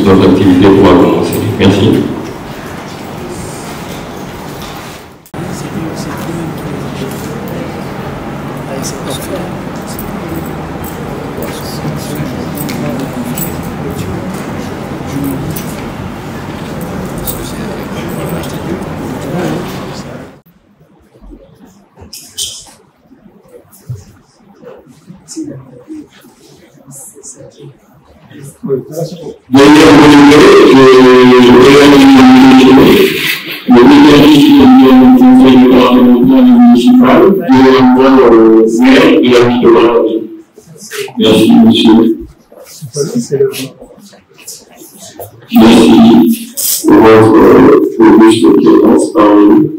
ensuite notre activité pourra commencer. Merci. Merci, monsieur. Merci pour votre auguste présence parmi nous.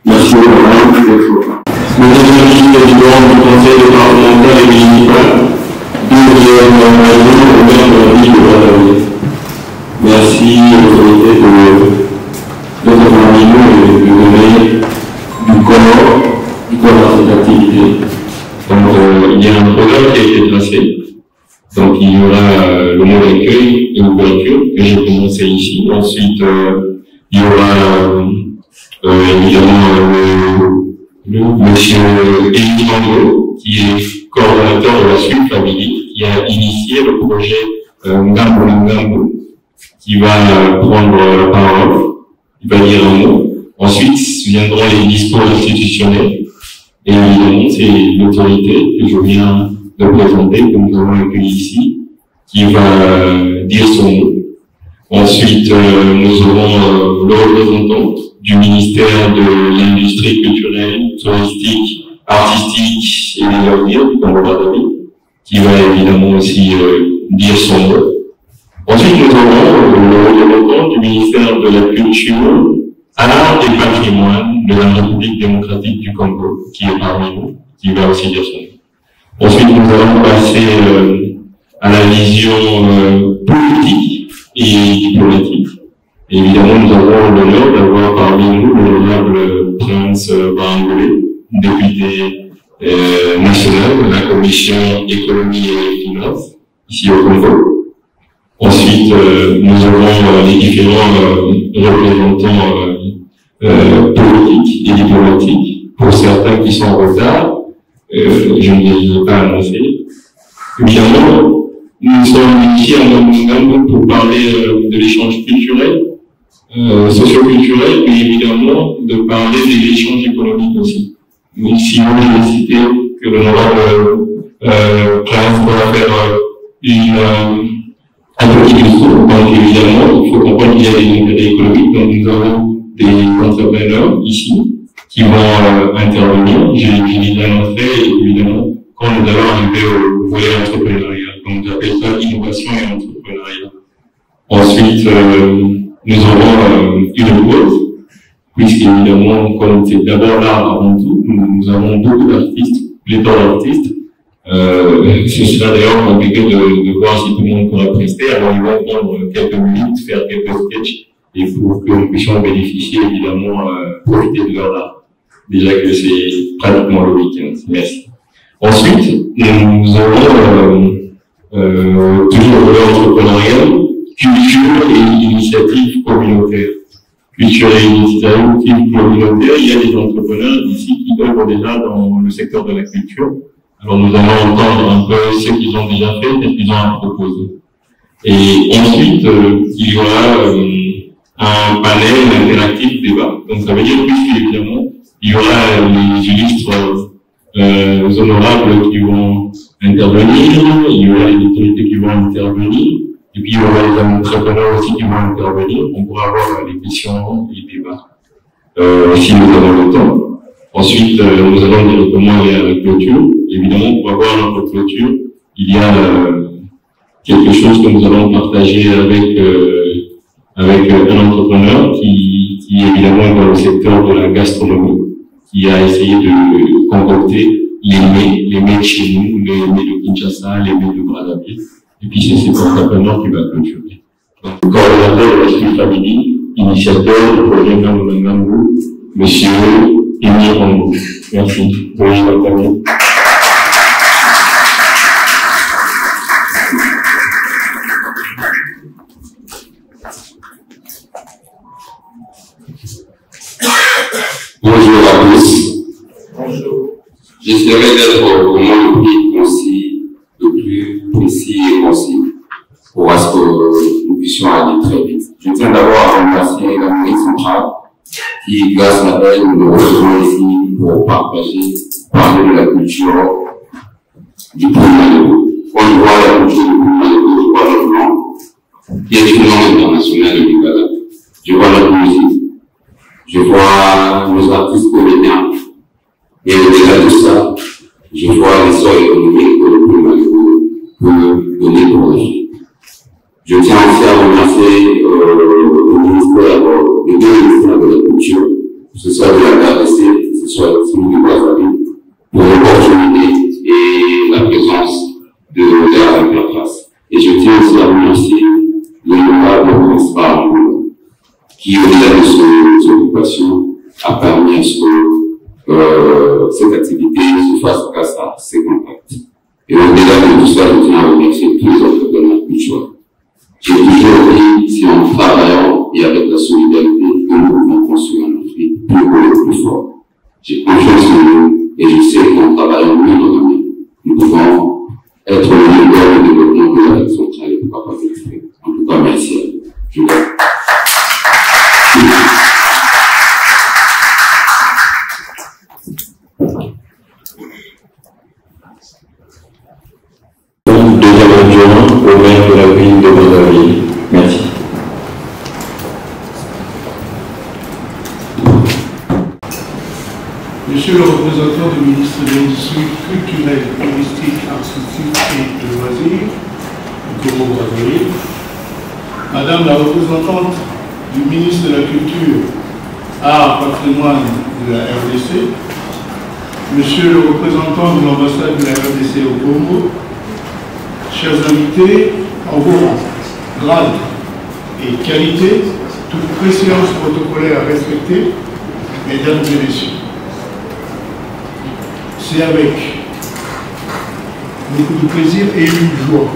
Merci au président du conseil départemental et municipal, merci aux autorités de notre parmi nous et de donner du corps à cette activité. Donc, il y a un programme qui a été tracé. Donc, il y aura le mot d'accueil et l'ouverture que j'ai commencé ici. Ensuite, il y aura évidemment le monsieur Élie Mango, qui est coordonnateur de la Suite Family, qui a initié le projet Ngambo, qui va prendre la parole, il va dire un mot. Ensuite, viendront les discours institutionnels. Et évidemment, c'est l'autorité que je viens de présenter, que nous avons accueilli ici, qui va dire son mot. Ensuite, nous aurons le représentant du ministère de l'Industrie culturelle, touristique, artistique et des loisirs du Congo-Brazzaville, qui va évidemment aussi dire son mot. Ensuite, nous aurons le représentant du ministère de la Culture, Art et Patrimoine de la République démocratique du Congo, qui est parmi nous, qui va aussi dire son mot. Ensuite, nous allons passer à la vision politique et diplomatique. Et évidemment, nous avons l'honneur d'avoir parmi nous l'honorable Prince Bangolé, député national de la Commission économie et finances, ici au Congo. Ensuite, nous avons les différents représentants politiques et diplomatiques. Pour certains qui sont en retard, je ne les ai pas annoncés. Évidemment, nous sommes ici en Ngambo pour parler de l'échange culturel, socio-culturel, mais évidemment de parler de l'échange économique aussi. Donc, si vous voulez citer que l'honorable Prince va faire un petit discours, donc évidemment, il faut comprendre qu'il y a des intérêts économiques, donc nous avons des entrepreneurs ici qui vont intervenir. J'ai déjà annoncé, évidemment, quand nous allons arriver au volet entrepreneuriat. Donc, j'appelle ça innovation et entrepreneuriat. Ensuite, nous aurons une pause, puisqu'évidemment, comme c'est d'abord l'art avant tout, nous avons beaucoup d'artistes, pléthore d'artistes. Ce sera d'ailleurs compliqué de voir si tout le monde pourra prester. Alors, ils vont prendre quelques minutes, faire quelques sketchs, et pour que nous puissions bénéficier, évidemment, profiter de leur art. Déjà que c'est pratiquement le week-end. Merci. Ensuite, nous avons toujours l'entrepreneuriat, culture et initiative communautaire. Culture et initiative communautaire, il y a des entrepreneurs ici qui œuvrent déjà dans le secteur de la culture. Alors nous allons entendre un peu ce qu'ils ont déjà fait et ce qu'ils ont à proposer. Et ensuite, il y aura un panel interactif débat. Donc ça veut dire évidemment, il y aura les illustres honorables qui vont intervenir, il y aura les autorités qui vont intervenir, et puis il y aura les entrepreneurs aussi qui vont intervenir. On pourra avoir les questions et les débats si nous avons le temps. Ensuite, nous allons directement aller à la clôture. Évidemment, pour avoir notre clôture, il y a quelque chose que nous allons partager avec un entrepreneur qui évidemment est dans le secteur de la gastronomie, qui a essayé de concocter les mets de chez nous, les mets de Kinshasa, les mets de Brazzaville. Et puis c'est cet entrepreneur qui va clôturer. Donc, le coordonnateur de la Suite Family initiateur du projet Ngambu, M. Émile Rangou. Merci. Veuillez l'acclamer. Bonjour à tous. Bonjour. J'essaierai d'être vraiment le plus concis, le plus précis et concis pour à ce que nous puissions aller très vite. Je tiens d'abord à remercier la mairie centrale qui, grâce à elle, nous rejoint ici pour parler de la culture du Poumalégo. Quand je vois la culture du Poumalégo, je vois le blanc, qui est l'événement international de l'Igala. Je vois notre musique. Je vois nos artistes comédiens. Et au-delà de ça, je vois l'essor économique que le Poumalégo peut donner pour la vie. Je tiens aussi à remercier le ministère, les deux ministères de la culture, que ce soit de la RDC, que ce soit celui du Brazzaville, pour l'opportunité et la présence de la interface. Et je tiens aussi à remercier l'honorable ministre Barangou, qui, au-delà de ses occupations, a permis à ce que cette activité se fasse grâce à ses contacts. Et au-delà de tout ça, je tiens à remercier tous les autres de culture. J'ai toujours dit, c'est en travaillant et avec la solidarité que nous pouvons construire un Afrique plus haut et plus fort. J'ai confiance en nous et je sais qu'en travaillant mieux dans la main, nous pouvons être le leader de développement de l'Afrique centrale et pourquoi pas de l'Afrique. En tout cas, merci à vous. Je vous remercie. Deuxième adjoint au maire de la ville de Brazzaville. Merci. Monsieur le représentant du ministre de l'Industrie culturelle, touristique, artistique et de loisirs du Congo-Brazzaville, Madame la représentante du ministre de la Culture, Art, Patrimoine de la RDC, Monsieur le représentant de l'ambassade de la RDC au Congo, chers invités, en vos grades et qualités, toute préséance protocolaire à respecter, mesdames et messieurs. C'est avec beaucoup de plaisir et une joie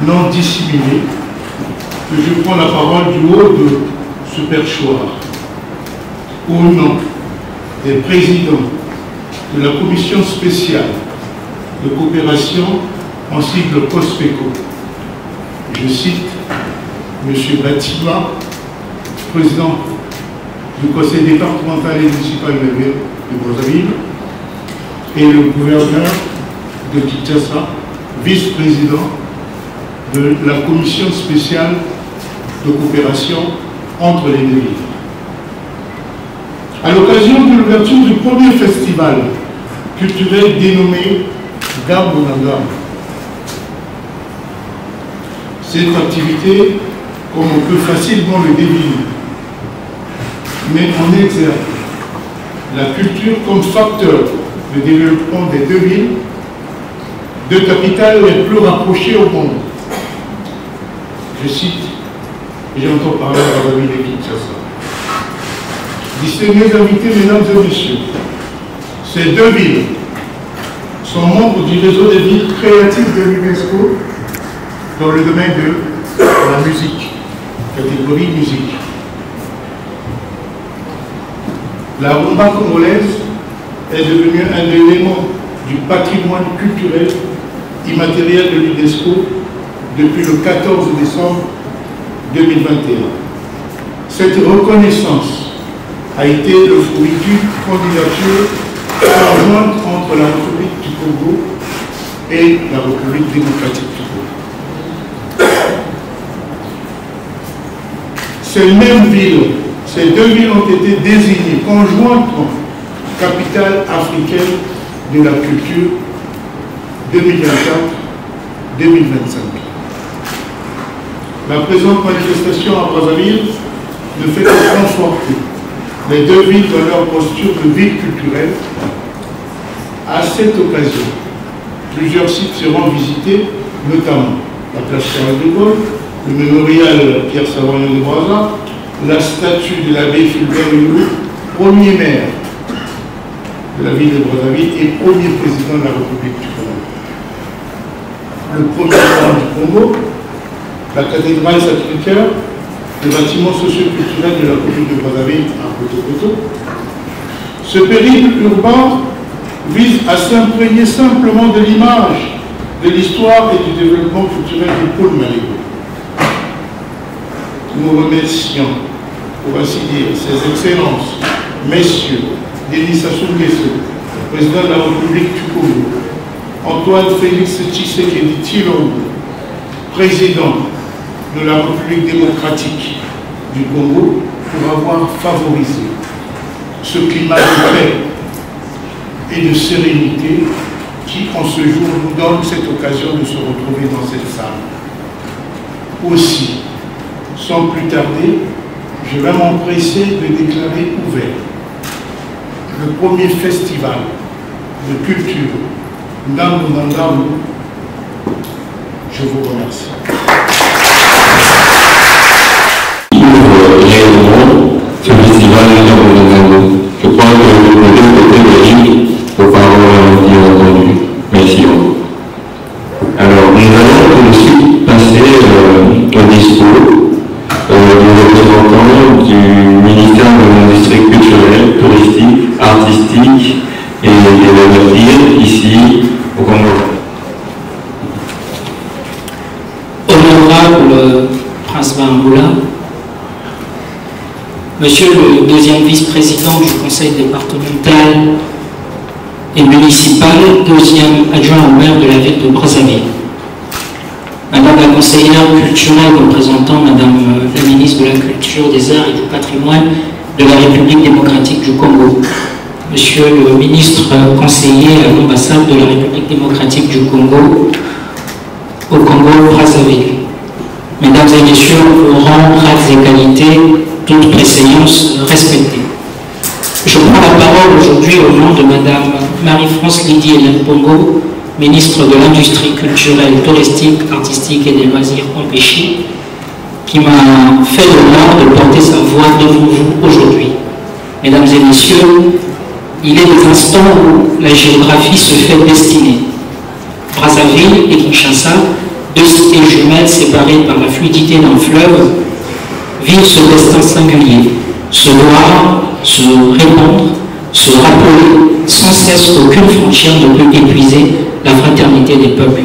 non dissimulée que je prends la parole du haut de ce perchoir au nom des présidents de la commission spéciale de coopération en sigle POSPECO. Je cite M. Batima, président du conseil départemental et municipal de Brazzaville, et le gouverneur de Kinshasa, vice-président de la commission spéciale de coopération entre les deux villes. À l'occasion de l'ouverture du premier festival culturel dénommé Ngambu na Ngambu, cette activité, comme on peut facilement le deviner, met en exergue la culture comme facteur de développement des deux villes, deux capitales les plus rapprochées au monde. Je cite, et j'entends parler de Brazzaville et Kinshasa. Distingués invités, mesdames et messieurs, ces deux villes sont membres du réseau des villes créatives de l'UNESCO dans le domaine de la musique, catégorie musique. La rumba congolaise est devenue un élément du patrimoine culturel immatériel de l'UNESCO depuis le 14 décembre 2021. Cette reconnaissance a été le fruit d'une candidature conjointe entre la République du Congo et la République démocratique du Congo. Ces mêmes villes, ces deux villes ont été désignées conjointement capitale africaine de la culture 2024-2025. La présente manifestation à Brazzaville ne fait que conforter les deux villes dans leur posture de ville culturelle. À cette occasion, plusieurs sites seront visités, notamment la place Charles de Gaulle, le mémorial Pierre Savoyant de Brazza, la statue de l'abbé Fulbert Hulot, premier maire de la ville de Brazzaville et premier président de la République du Congo. Le premier rang du Congo, la cathédrale Sacré-Cœur, les bâtiments socioculturels de la commune de Brazzaville à Poto-Poto. Ce périple urbain vise à s'imprégner simplement de l'image, de l'histoire et du développement culturel du pôle Malégo. Nous remercions, pour ainsi dire, Ses Excellences, Messieurs Denis Sassou Nguesso, président de la République du Congo, Antoine Félix Tshisekedi Tshilombo, président de la République démocratique du Congo, pour avoir favorisé ce climat de paix et de sérénité qui, en ce jour, nous donne cette occasion de se retrouver dans cette salle. Aussi, sans plus tarder, je vais m'empresser de déclarer ouvert le premier festival de culture Ndangu Ndangu. Je vous remercie. Réellement, ce festival Ndangu Ndangu. Je crois que le côté logique aux paroles bien entendu. Merci beaucoup. Alors, nous allons tout de suite passer au discours du représentant du ministère de l'Industrie culturelle, touristique, artistique et des loisirs ici au Congo. Honorable Prince Bamboula, Monsieur le deuxième vice-président du conseil départemental et municipal, deuxième adjoint au maire de la ville de Brazzaville, Madame la conseillère culturelle représentant Madame la ministre de la Culture, des Arts et du Patrimoine de la République démocratique du Congo, Monsieur le ministre conseiller à l'ambassade de la République démocratique du Congo au Congo-Brazzaville, Mesdames et Messieurs, au rang, grades et qualités, toutes préséances respectées. Je prends la parole aujourd'hui au nom de Madame Marie-France Lydie Hélène Pongo, ministre de l'Industrie culturelle, touristique, artistique et des loisirs empêchés, qui m'a fait l'honneur de porter sa voix devant vous aujourd'hui. Mesdames et Messieurs, il est des instants où la géographie se fait destiner. Brazzaville et Kinshasa, deux cités jumelles séparées par la fluidité d'un fleuve, vivent ce destin singulier, se voir, se répandre, se rappeler sans cesse qu'aucune frontière ne peut épuiser la fraternité des peuples.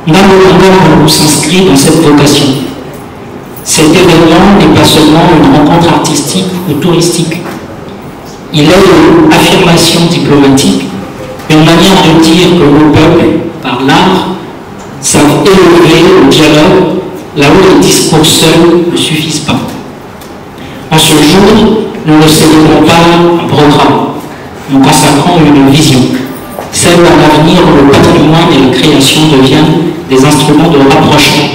Ndangu Ndangu s'inscrit dans cette vocation. Cet événement n'est pas seulement une rencontre artistique ou touristique. Il est une affirmation diplomatique, une manière de dire que nos peuples, par l'art, savent élever le dialogue là où les discours seuls ne suffisent pas. En ce jour, nous ne célébrons pas un programme, nous consacrons une vision, celle d'un avenir où le patrimoine et la création deviennent des instruments de rapprochement,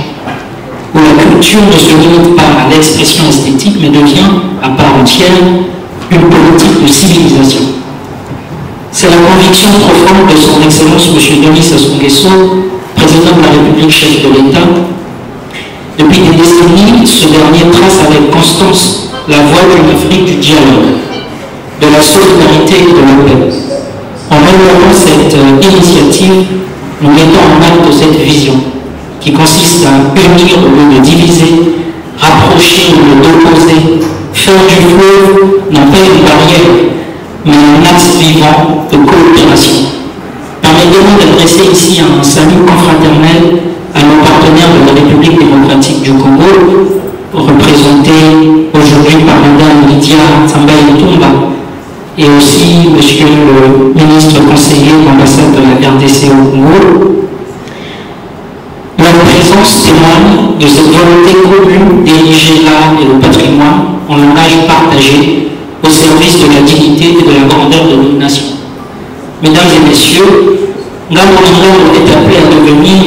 où la culture ne se limite pas à l'expression esthétique, mais devient, à part entière, une politique de civilisation. C'est la conviction profonde de son Excellence M. Denis Sassou Nguesso, président de la République, chef de l'État. Depuis des décennies, ce dernier trace avec constance la voie d'une Afrique du dialogue, de la solidarité et de la paix. En menant cette initiative, nous mettons en acte cette vision qui consiste à unir au lieu de diviser, rapprocher au lieu d'opposer, faire du fleuve non pas une barrière, mais un axe vivant de coopération. Permettez-moi d'adresser ici un salut confraternel à nos partenaires de la République démocratique du Congo, représentés aujourd'hui par Mme Lydia Tsamba-Etumba et aussi Monsieur le ministre conseiller de l'ambassade de la RDC au Congo. Leur présence témoigne de cette volonté commune d'ériger l'art et le patrimoine en langage partagé au service de la dignité et de la grandeur de nos nations. Mesdames et Messieurs, Ndangu Ndangu est appelé à devenir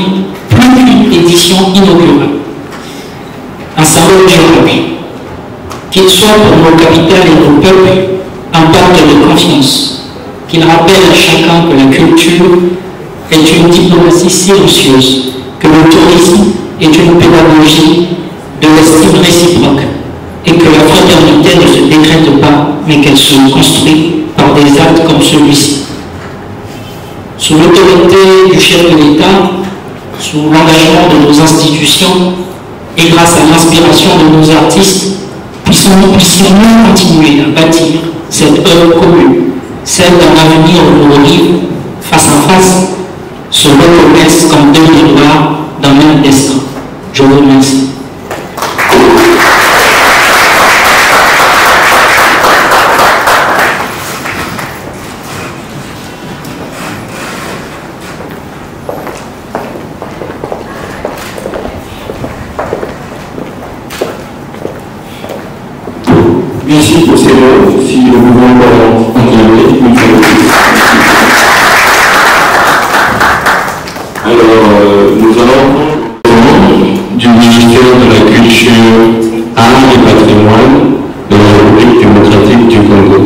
plus qu'une édition inaugurale, un symbole durable, qu'il soit pour nos capitales et nos peuples un pacte de confiance, qu'il rappelle à chacun que la culture est une diplomatie silencieuse, que le tourisme est une pédagogie de l'estime réciproque, et que la fraternité ne se décrète pas, mais qu'elle se construit par des actes comme celui-ci. Sous l'autorité du chef de l'État, sous l'engagement de nos institutions et grâce à l'inspiration de nos artistes, puissions-nous continuer à bâtir cette œuvre commune, celle d'un avenir où nos livres, face à face, se reconnaissent comme deux miroirs d'un même destin. Je vous remercie. Merci pour ces mots. Si nous pouvons continuer une fois de plus. Alors, nous allons du ministère de la Culture, Art et Patrimoine de la République démocratique du Congo.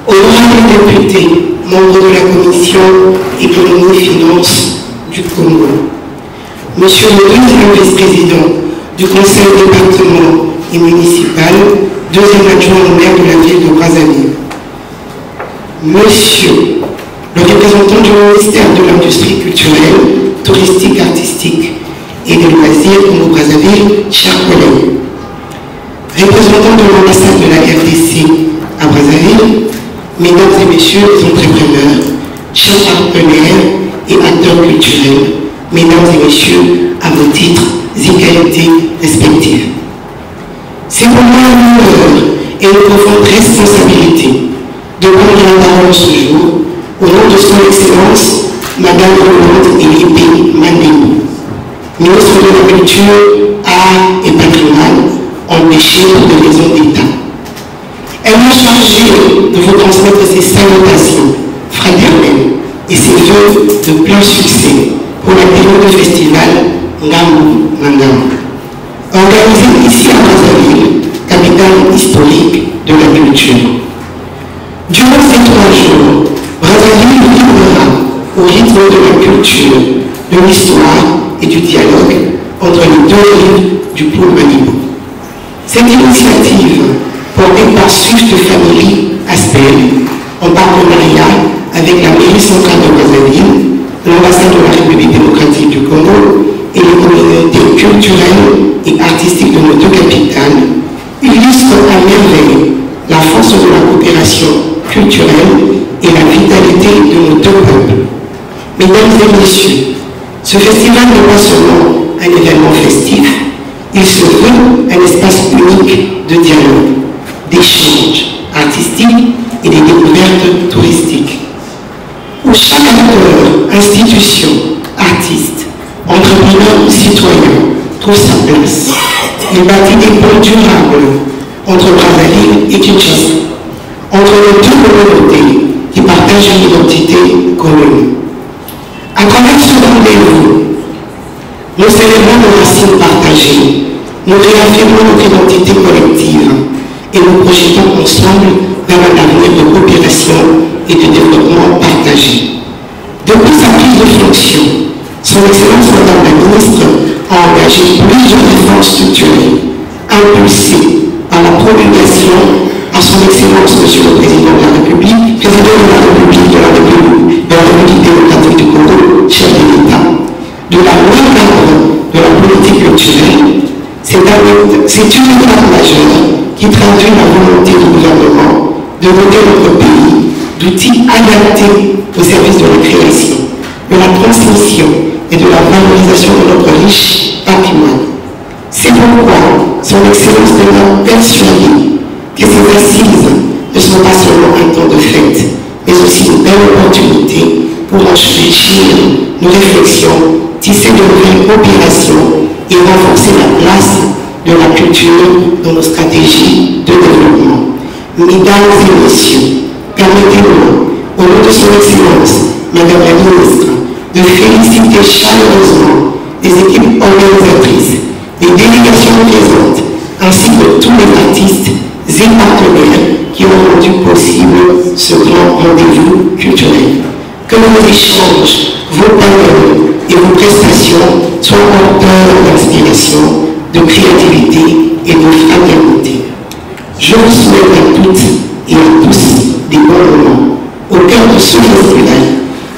Honorables députés, membres de la Commission économie et finances du Congo, Monsieur le deuxième vice-président du Conseil département et municipal, deuxième adjoint au maire de la ville de Brazzaville, Monsieur le représentant du ministère de l'Industrie culturelle, touristique, artistique et des loisirs Congo-Brazzaville, chers collègues, représentants de l'ambassade de la RDC à Brazzaville, mesdames et messieurs les entrepreneurs, chers partenaires et acteurs culturels, mesdames et messieurs, à vos titres et qualités respectifs. C'est pour moi un honneur et une profonde responsabilité de prendre la parole ce jour au nom de son Excellence, Madame Rolande Elipe Mandembo, ministre de la Culture, Art et Patrimoine, empêchée pour des raisons d'État. Elle m'a chargé de vous transmettre ses salutations fraternelles et ses vœux de plein succès pour la période du festival Ngambu Ngambu, organisé ici à Brazzaville, capitale historique de la culture. Durant ces 3 jours, Brazzaville vibrera au rythme de la culture, de l'histoire et du dialogue entre les deux rives du pôle Manibo. Cette initiative, portée par Swift Family Aspel, en partenariat avec la mairie centrale de Brazzaville, l'ambassade de la République démocratique du Congo et les communautés culturelles et artistiques de nos deux capitales, illustre à merveille la force de la coopération culturelle et la vitalité de nos deux peuples. Mesdames et messieurs, ce festival n'est pas seulement un événement festif, il se veut un espace unique de dialogue, d'échange artistique et de découvertes touristiques, où chaque acteur, institution, artiste, entrepreneur ou citoyen trouve sa place. Il bâtit des ponts durables entre Brazzaville et Kinshasa, entre les deux communautés qui partagent une identité commune. À travers ce rendez-vous, nous célébrons nos racines partagées, nous réaffirmons notre identité collective et nous projetons ensemble vers un avenir de coopération et de développement partagé. Depuis sa prise de fonction, son Excellence Madame la Ministre a engagé plusieurs réformes structurelles, impulsées par la promulgation à son Excellence Monsieur le Président de la République, Président de la République démocratique du Congo, chef de l'État, de la loi cadre de la politique culturelle. C'est une étape majeure qui traduit la volonté du gouvernement de doter notre pays d'outils adaptés au service de la création, de la transmission et de la valorisation de notre riche patrimoine. C'est pourquoi son Excellence demeure persuadée que ces assises ne sont pas seulement un temps de fête, mais aussi une belle opportunité pour enrichir nos réflexions, tisser de nouvelles coopérations et renforcer la place de la culture dans nos stratégies de développement. Mesdames et messieurs, permettez-moi, au nom de son Excellence, Madame la Ministre, de féliciter chaleureusement les équipes organisatrices, les délégations présentes, ainsi que tous les artistes et partenaires qui ont rendu possible ce grand rendez-vous culturel. Que vos échanges, vos paroles et vos prestations soient porteurs d'inspiration, de créativité et de fraternité. Je vous souhaite à toutes et à tous des bons moments au cœur de ce festival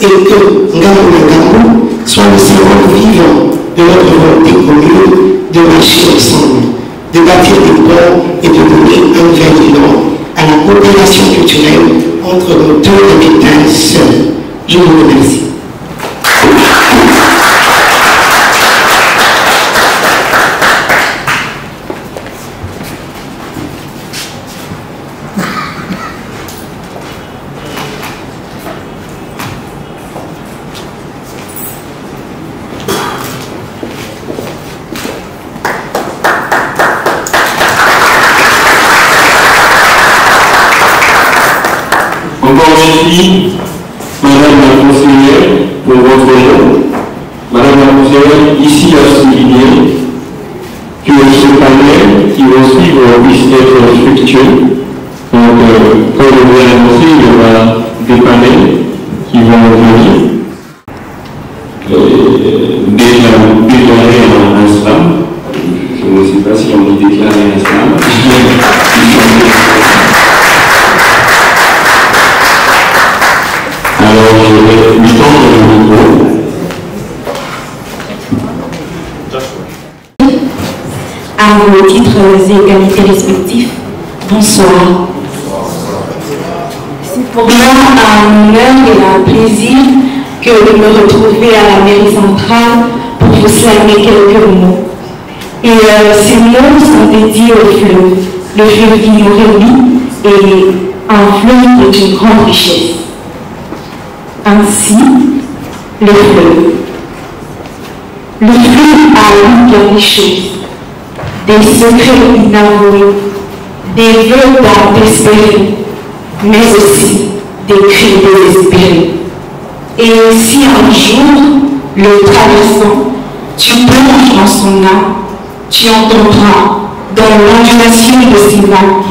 et que Ngamou soit le symbole vivant de notre volonté commune de marcher ensemble, de bâtir des ponts et de donner un nouvel élan à la coopération culturelle entre nos deux capitales seules. Je vous remercie. Merci, Madame la conseillère, pour votre nom. Madame la conseillère, ici à souligner que ce panel qui va suivre puisse être fructueux. Donc, comme je l'ai annoncé, il y aura des panels qui vont venir. Déclarer un slam. Je ne sais pas si on dit déclarer un slam. Alors, je vais lui tendre le micro. À vos titres et qualités respectifs, bonsoir. C'est pour moi un honneur et un plaisir que de me retrouver à la mairie centrale pour vous slammer quelques mots. Et ces mots sont dédiés au fleuve. Le fleuve qui nous réunit est un fleuve d'une grande richesse. Ainsi, le fleuve. Le fleuve a bien des choses, des secrets inavoués, des vœux tant espérés, mais aussi des cris désespérés. Et si un jour, le traversant, tu plonges dans son âme, tu entendras dans l'ondulation de ses vagues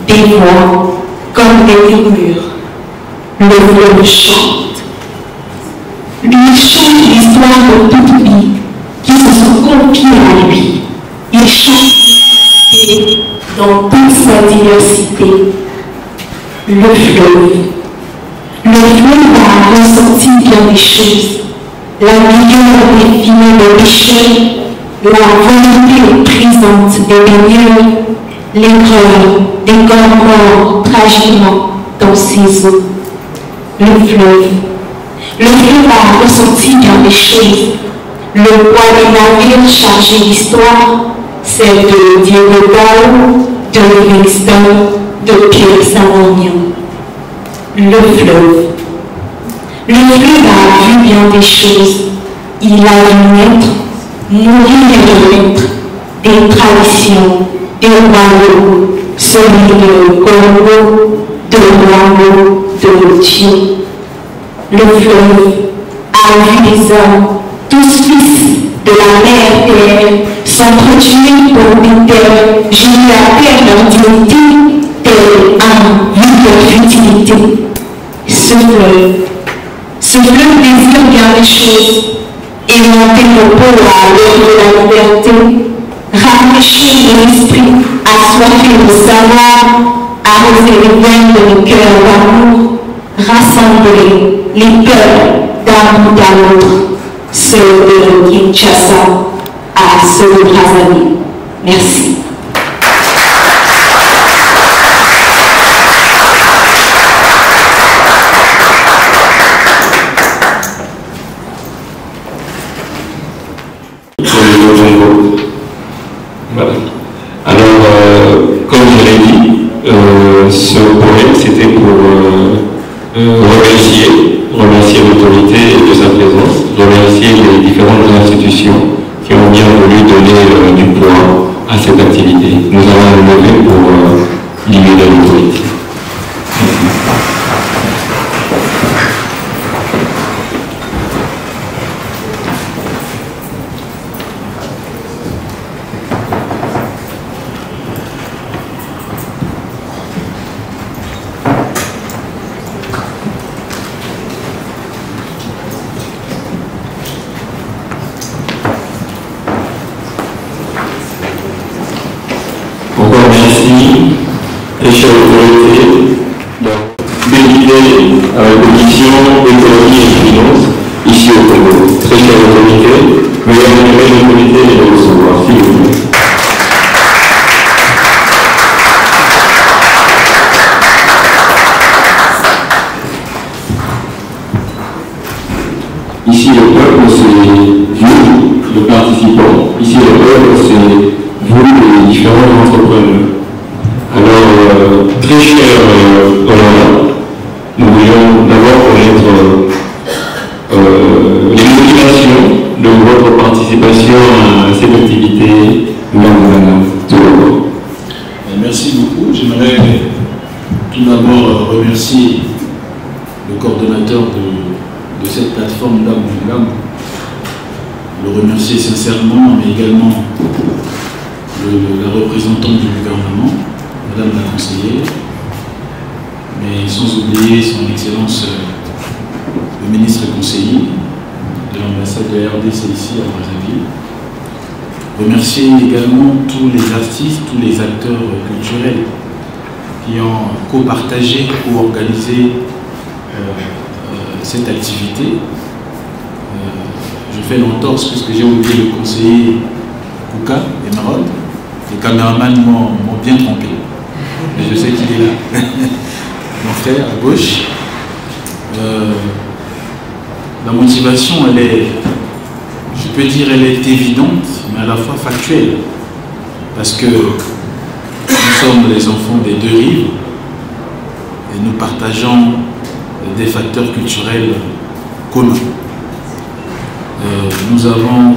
des voix comme des murmures. Le fleuve chante. Lui chante l'histoire de toute vie qui se sont confiées à lui. Il chante dans toute sa diversité. Le fleuve. Le fleuve a ressenti bien des choses. La lumière définie de l'échelle, la volonté présente des baigneurs, l'aigreur des corps morts tragiquement dans ses eaux. Le fleuve. Le fleuve a ressenti bien des choses. Le poids des navires chargés d'histoire, celle de Diego Gao, de Livingstone, de Pierre Saint-Maurian. Le fleuve. Le fleuve a vu bien des choses. Il a vu naître, mourir et renaître, des traditions, des royaumes, celui de Congo, de Rwanda, de Lotio. Le fleuve a vu des hommes, tous fils de la mère terre, s'entretuer pour une terre, jurer à terre leur dignité, tel un vide de futilité. Ce fleuve désire bien des choses, aimanter nos peaux à l'heure de la liberté, rafraîchir de l'esprit, assoiffer le savoir, arroser les veines de nos cœurs d'amour, rassembler les peuples d'un bout à l'autre, ceux de Kinshasa à ceux de Brazzaville. Merci. Voilà. Alors, comme je l'ai dit, ce poème c'était pour remercier l'autorité de sa présence, remercier les différentes institutions qui ont bien voulu donner du poids à cette activité. Nous allons nous lever pour libérer l'autorité. Très chères autorités, délégués à la commission économie et finances, ici au Congo. Très chères autorités, veuillez honorer le comité et le recevoir, s'il vous plaît. Ici, le peuple, c'est vous, le participant. Ici, le peuple, c'est vous, les différents entrepreneurs. Alors, très cher Hollande, nous voulons d'abord connaître les motivations de votre participation à cette activité gouvernementale. Merci beaucoup. J'aimerais tout d'abord remercier le coordonnateur de cette plateforme Ndamou, le remercier sincèrement, mais également la représentante du gouvernement, Madame la conseillère, mais sans oublier son Excellence le ministre conseiller de l'ambassade de la RDC ici à Brazzaville. Remercier également tous les artistes, tous les acteurs culturels qui ont co-partagé, co-organisé cette activité. Je fais l'entorse puisque j'ai oublié le conseiller Kouka Emerald. Les caméramans m'ont bien trompé, mais je sais qu'il est là. Mon frère à gauche. La motivation, elle est, je peux dire, elle est évidente, mais à la fois factuelle. Parce que nous sommes les enfants des deux rives et nous partageons des facteurs culturels communs. Nous avons...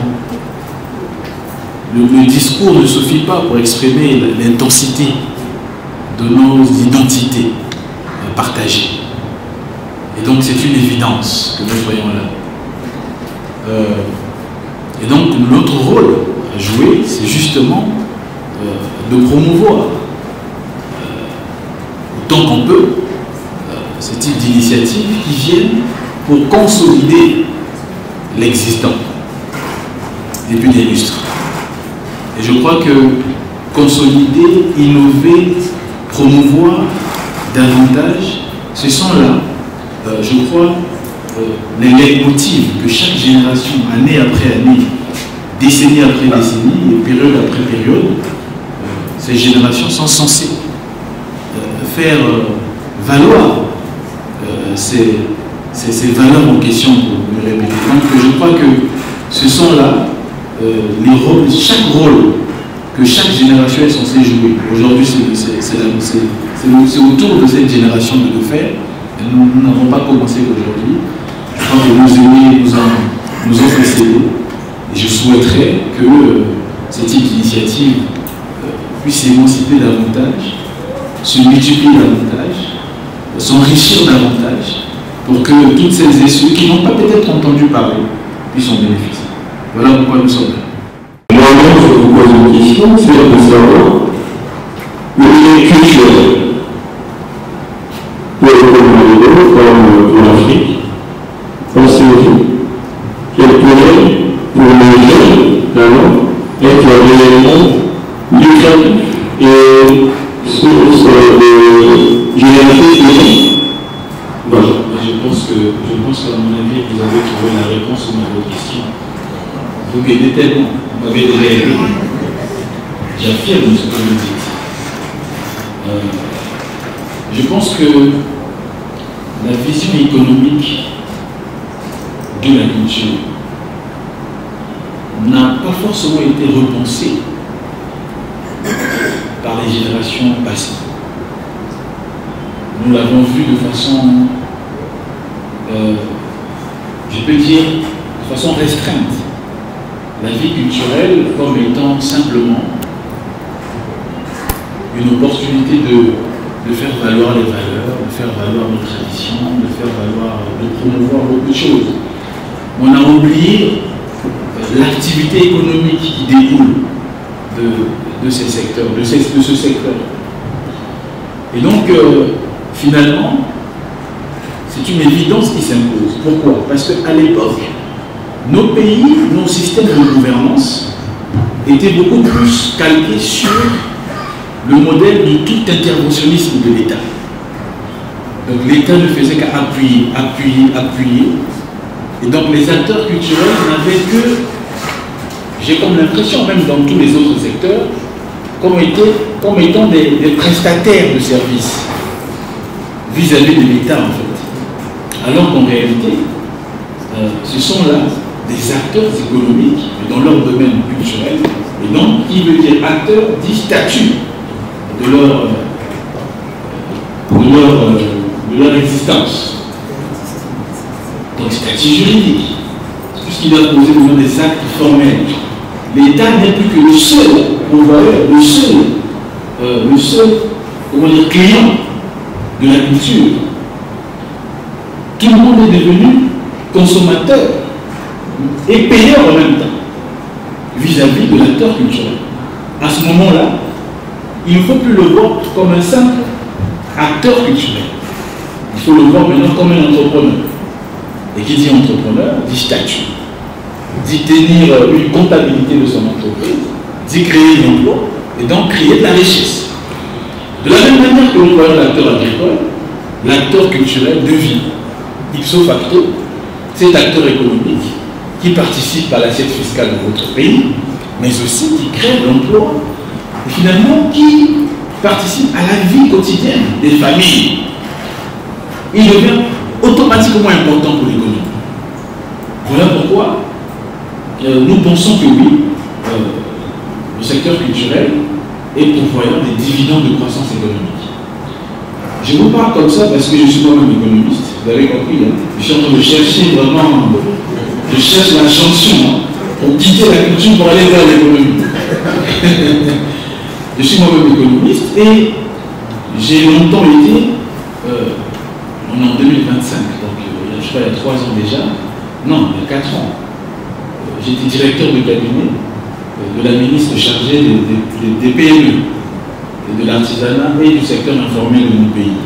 Le discours ne suffit pas pour exprimer l'intensité de nos identités partagées. Et donc c'est une évidence que nous voyons là. Et donc notre rôle à jouer, c'est justement de promouvoir autant qu'on peut ce type d'initiatives qui viennent pour consolider l'existant depuis des lustres. Et je crois que consolider, innover, promouvoir davantage, ce sont là, je crois, les leitmotivs que chaque génération, année après année, décennie après décennie, et période après période, ces générations sont censées faire valoir ces valeurs en question pour le répéter. Donc je crois que ce sont là les rôles, chaque rôle que chaque génération est censée jouer. Aujourd'hui, c'est autour de cette génération de le faire. Nous n'avons pas commencé aujourd'hui. Je crois que nos aînés nous ont précédés. Et je souhaiterais que ce type d'initiative puisse s'émanciper davantage, se multiplier davantage, s'enrichir davantage, pour que toutes celles et ceux qui n'ont pas peut-être entendu parler puissent en bénéficier. Voilà pourquoi nous sommes là. Moi-même, je vous pose une question, c'est de savoir le lien culturel pour le Congo, comme pour l'Afrique, pensez-vous quel pourrait, pour les jeunes, d'abord, être réellement lucratif et source de généralité. Voilà. Je pense qu'à mon avis, vous avez trouvé la réponse à votre question. Vous m'aidez tellement, vous m'avez déjà aidé. J'affirme ce que vous dites. Je pense que la vision économique de la culture n'a pas forcément été repensée par les générations passées. Nous l'avons vu de façon, je peux dire, de façon restreinte. La vie culturelle comme étant simplement une opportunité de faire valoir les valeurs, de faire valoir nos traditions, de faire valoir, de promouvoir beaucoup de choses. On a oublié l'activité économique qui découle de ces secteurs, de ce secteur. Et donc, finalement, c'est une évidence qui s'impose. Pourquoi? Parce qu'à l'époque, nos pays, nos systèmes de gouvernance étaient beaucoup plus calqués sur le modèle de tout interventionnisme de l'État. Donc l'État ne faisait qu'appuyer, appuyer, appuyer. Et donc les acteurs culturels n'avaient que, j'ai comme l'impression, même dans tous les autres secteurs, comme étant des prestataires de services vis-à-vis de l'État en fait. Alors qu'en réalité, ce sont là des acteurs économiques dans leur domaine culturel, et donc qui veut dire acteurs dit statut de leur existence. Donc statut juridique, puisqu'il doit poser des actes formels. L'État n'est plus que le seul pourvoyeur, le seul comment dire, client de la culture. Tout le monde est devenu consommateur et payeur en même temps vis-à-vis de l'acteur culturel. À ce moment-là, il ne faut plus le voir comme un simple acteur culturel. Il faut le voir maintenant comme un entrepreneur. Et qui dit entrepreneur, dit statut, dit tenir une comptabilité de son entreprise, dit créer de l'emploi et donc créer de la richesse. De la même manière que nous voyons l'acteur agricole, l'acteur culturel devient, ipso facto, cet acteur économique qui participe à l'assiette fiscale de votre pays, mais aussi qui crée de l'emploi et finalement qui participe à la vie quotidienne des familles. Il devient automatiquement important pour l'économie. Voilà pourquoi nous pensons que oui, le secteur culturel est pourvoyeur des dividendes de croissance économique. Je vous parle comme ça parce que je suis moi-même économiste, vous avez compris, hein? Je suis en train de chercher vraiment, je cherche la chanson pour quitter la culture pour aller vers l'économie. Je suis moi-même économiste et j'ai longtemps été, on est en 2025, donc je sais pas, il y a 3 ans déjà, non, il y a 4 ans, j'étais directeur de cabinet de la ministre chargée des PME, et de l'artisanat et du secteur informel de mon pays.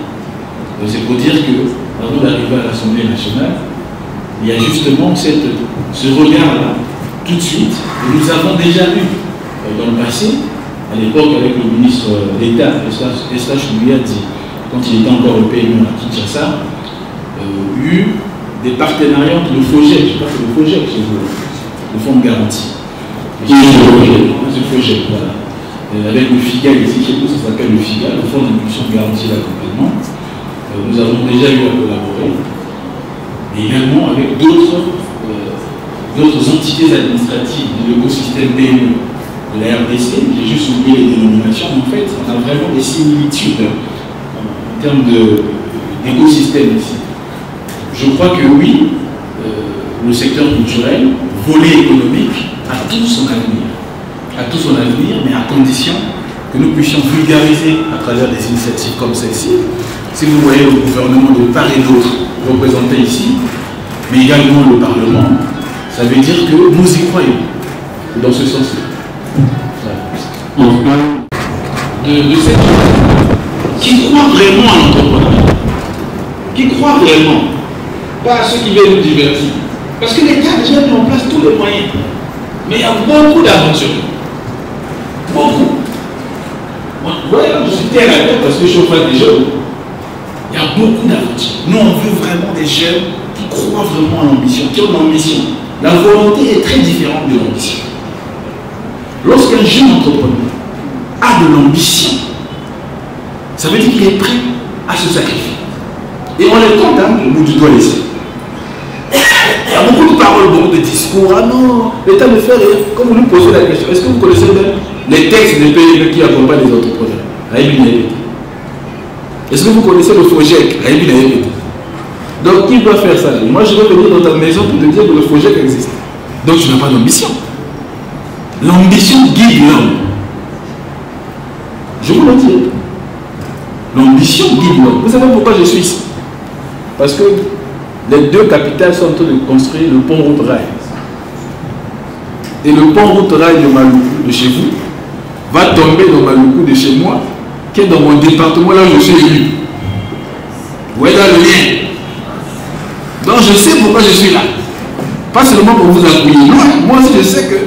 C'est pour dire que, avant d'arriver à l'Assemblée nationale, il y a justement ce regard-là, tout de suite, que nous avons déjà eu dans le passé, à l'époque avec le ministre d'État, Eustache Mouyadi, quand il était encore au PME à Kinshasa, eu des partenariats entre le FOGEC, je crois que le FOGEC chez vous, le fonds de garantie. Le FOGEC, voilà. Avec le FIGAL ici chez nous, ça s'appelle le FIGAL, le fonds d'impulsion de garantie d'accompagnement. Nous avons déjà eu à collaborer, mais également avec d'autres entités administratives de l'écosystème PME de la RDC. J'ai juste oublié les dénominations, mais en fait, on a vraiment des similitudes en termes d'écosystème ici. Je crois que oui, le secteur culturel, volet économique, a tout son avenir. Mais à condition que nous puissions vulgariser à travers des initiatives comme celle-ci. Si vous voyez le gouvernement de part et d'autre représenté ici, mais également le Parlement, ça veut dire que nous y croyons dans ce sens-là. De cette qui croit vraiment à l'entrepreneuriat, qui croit vraiment, pas à ceux qui veulent nous divertir. Parce que l'État a déjà mis en place tous les moyens. Mais il y a beaucoup d'aventures. Beaucoup. Voilà, je suis terre à terre parce que je suis auprès des jeunes. Il y a beaucoup d'aventures. Nous, on veut vraiment des jeunes qui croient vraiment à l'ambition, qui ont l'ambition. La volonté est très différente de l'ambition. Lorsqu'un jeune entrepreneur a de l'ambition, ça veut dire qu'il est prêt à se sacrifier. Et on est content au bout du doigt laissé. Il y a beaucoup de paroles, beaucoup de discours. Ah non, l'État ne fait rien. Comme vous nous posez la question, est-ce que vous connaissez bien les textes des PME qui accompagnent les entrepreneurs? Est-ce que vous connaissez le FOGEC? Donc qui doit faire ça? Moi je vais venir dans ta maison pour te dire que le FOGEC existe. Donc tu n'as pas d'ambition. L'ambition guide l'homme. Je vous le dis. L'ambition guide l'homme. Vous savez pourquoi je suis ici? Parce que les 2 capitales sont en train de construire le pont route rail. Et le pont route rail de Maluku, de chez vous, va tomber dans Maluku de chez moi, qui est dans mon département là où je suis élu. Vous voyez là le lien. Donc je sais pourquoi je suis là. Pas seulement pour vous appuyer. Moi aussi je sais que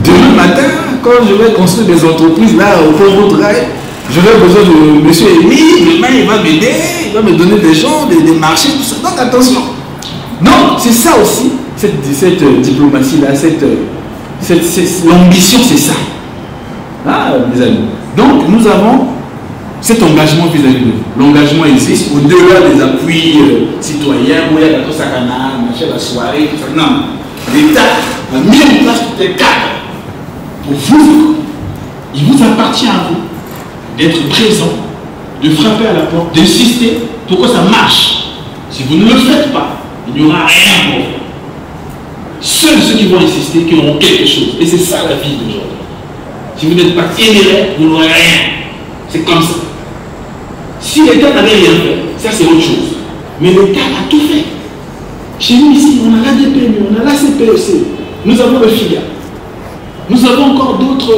demain matin, quand je vais construire des entreprises là au pont route rail, j'aurais besoin de monsieur Émile, demain il va m'aider, il va me donner des gens, des marchés, tout ça. Donc attention. Non, c'est ça aussi, cette diplomatie-là, l'ambition, c'est ça. Ah, mes amis. Donc nous avons cet engagement vis-à-vis de vous. L'engagement existe au-delà des appuis citoyens, où il y a tout ça, la soirée, tout ça. Non. L'État a mis en place tous les cadres pour vous. Il vous appartient à vous d'être présent, de frapper à la porte, d'insister pour que ça marche. Si vous ne le faites pas, il n'y aura rien pour vous. Seuls ceux qui vont insister, qui auront quelque chose. Et c'est ça la vie d'aujourd'hui. Si vous n'êtes pas téméraire, vous n'aurez rien. C'est comme ça. Si l'État n'avait rien fait, ça c'est autre chose. Mais l'État a tout fait. Chez nous ici, on a l'ADPME, on a la CPEC, nous avons le FIGA. Nous avons encore d'autres,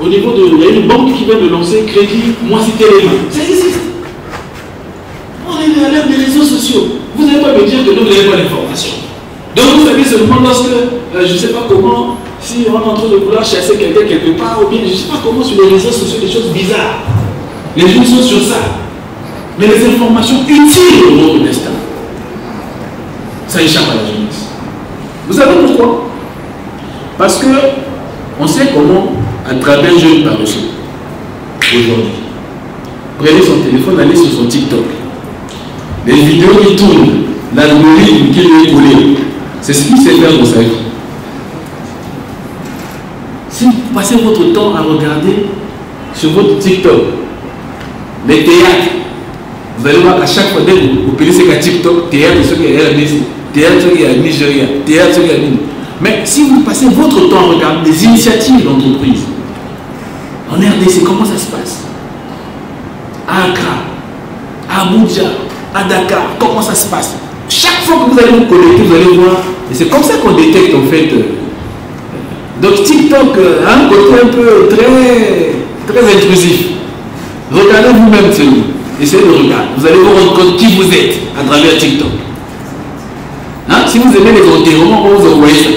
au niveau de... Il y a une banque qui vient de lancer Crédit Moi Cité les mains. Ça existe. On est à l'ère des réseaux sociaux. Vous n'allez pas me dire que nous n'avez pas l'information. Donc vous savez seulement lorsque, je ne sais pas comment, si on est en train de vouloir chasser quelqu'un quelque part, ou bien je ne sais pas comment sur les réseaux sociaux, des choses bizarres. Les gens sont sur ça. Mais les informations utiles au monde de destin, ça échappe à la jeunesse. Vous savez pourquoi? Parce que on sait comment, à travers un jeune paresseux, aujourd'hui, prenez son téléphone, allez sur son TikTok. Les vidéos qui tournent, l'algorithme qui lui est collé, c'est ce qu'il sait faire dans sa vie. Si vous passez votre temps à regarder sur votre TikTok les théâtres, vous allez voir qu'à chaque fois, dès que vous connaissez qu'à TikTok, théâtre, ce qui est à Nigeria, théâtre, ce qui est à Nigeria. Mais si vous passez votre temps à regarder des initiatives d'entreprise, en RDC, comment ça se passe? À Accra, à Abuja, à Dakar, comment ça se passe? Chaque fois que vous allez vous connecter, vous allez voir. Et c'est comme ça qu'on détecte en fait. Donc TikTok a un côté un peu très intrusif. Regardez vous-même celui. Essayez de regarder. Vous allez vous rendre compte qui vous êtes à travers TikTok. Hein? Si vous aimez les enterrements, on vous envoie ça.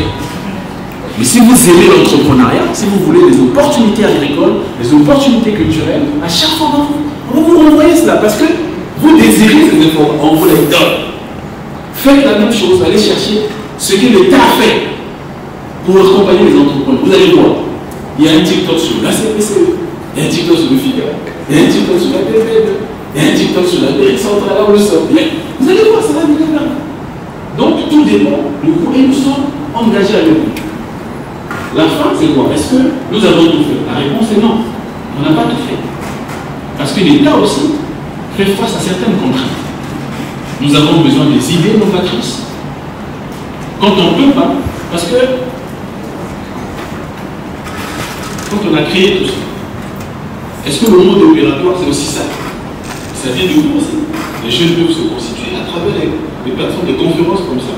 Mais si vous aimez l'entrepreneuriat, si vous voulez des opportunités agricoles, des opportunités culturelles, à chaque fois, on va vous renvoyer cela. Parce que vous désirez ces efforts, on vous les donne. Faites la même chose, allez chercher ce que l'État a fait pour accompagner les entrepreneurs. Vous allez voir, il y a un TikTok sur la CPCE, il y a un TikTok sur le FIGA, il y a un TikTok sur la DPME, il y a un TikTok sur la mairie centrale, là où nous sommes. Vous allez voir, ça va venir là. Donc tout dépend de vous et nous sommes engagés avec vous. La fin, c'est quoi? Est-ce que nous avons tout fait? La réponse est non. On n'a pas tout fait. Parce que l'État aussi fait face à certaines contraintes. Nous avons besoin des idées novatrices. Quand on ne peut pas, parce que quand on a créé tout ça, est-ce que le mode opératoire c'est aussi ça? Ça vient de vous aussi. Les jeunes peuvent se constituer à travers les plateformes de conférences comme ça.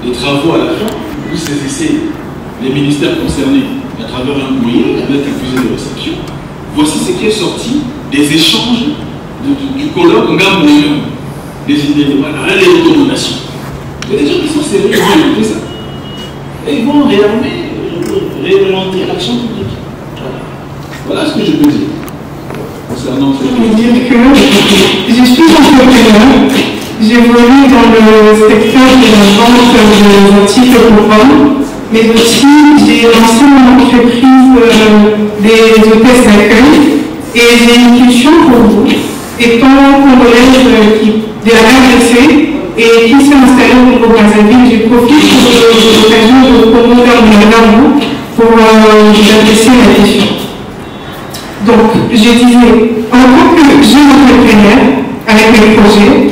Les travaux à la fin, vous saisissez les ministères concernés à travers un courrier avec accusé de réception. Voici ce qui est sorti des échanges du colloque Ngam, des idées de mal, les recommandations. Il y a des gens qui sont sérieux pour écouter ça. Et ils vont réorienter l'action publique. Voilà ce que je peux dire. Concernant ce je veux dire que je suis entrepreneur. J'évolue dans le secteur de la vente des articles pour femmes, mais aussi j'ai lancé mon entreprise des hôtesses d'accueil et j'ai une question pour vous. Étant congolaise de la RDC et qui s'est installée au Brazzaville, je profite de l'occasion de promouvoir mon pour vous adresser la question. Donc, je disais, en tant que jeune entrepreneur, avec mes projets,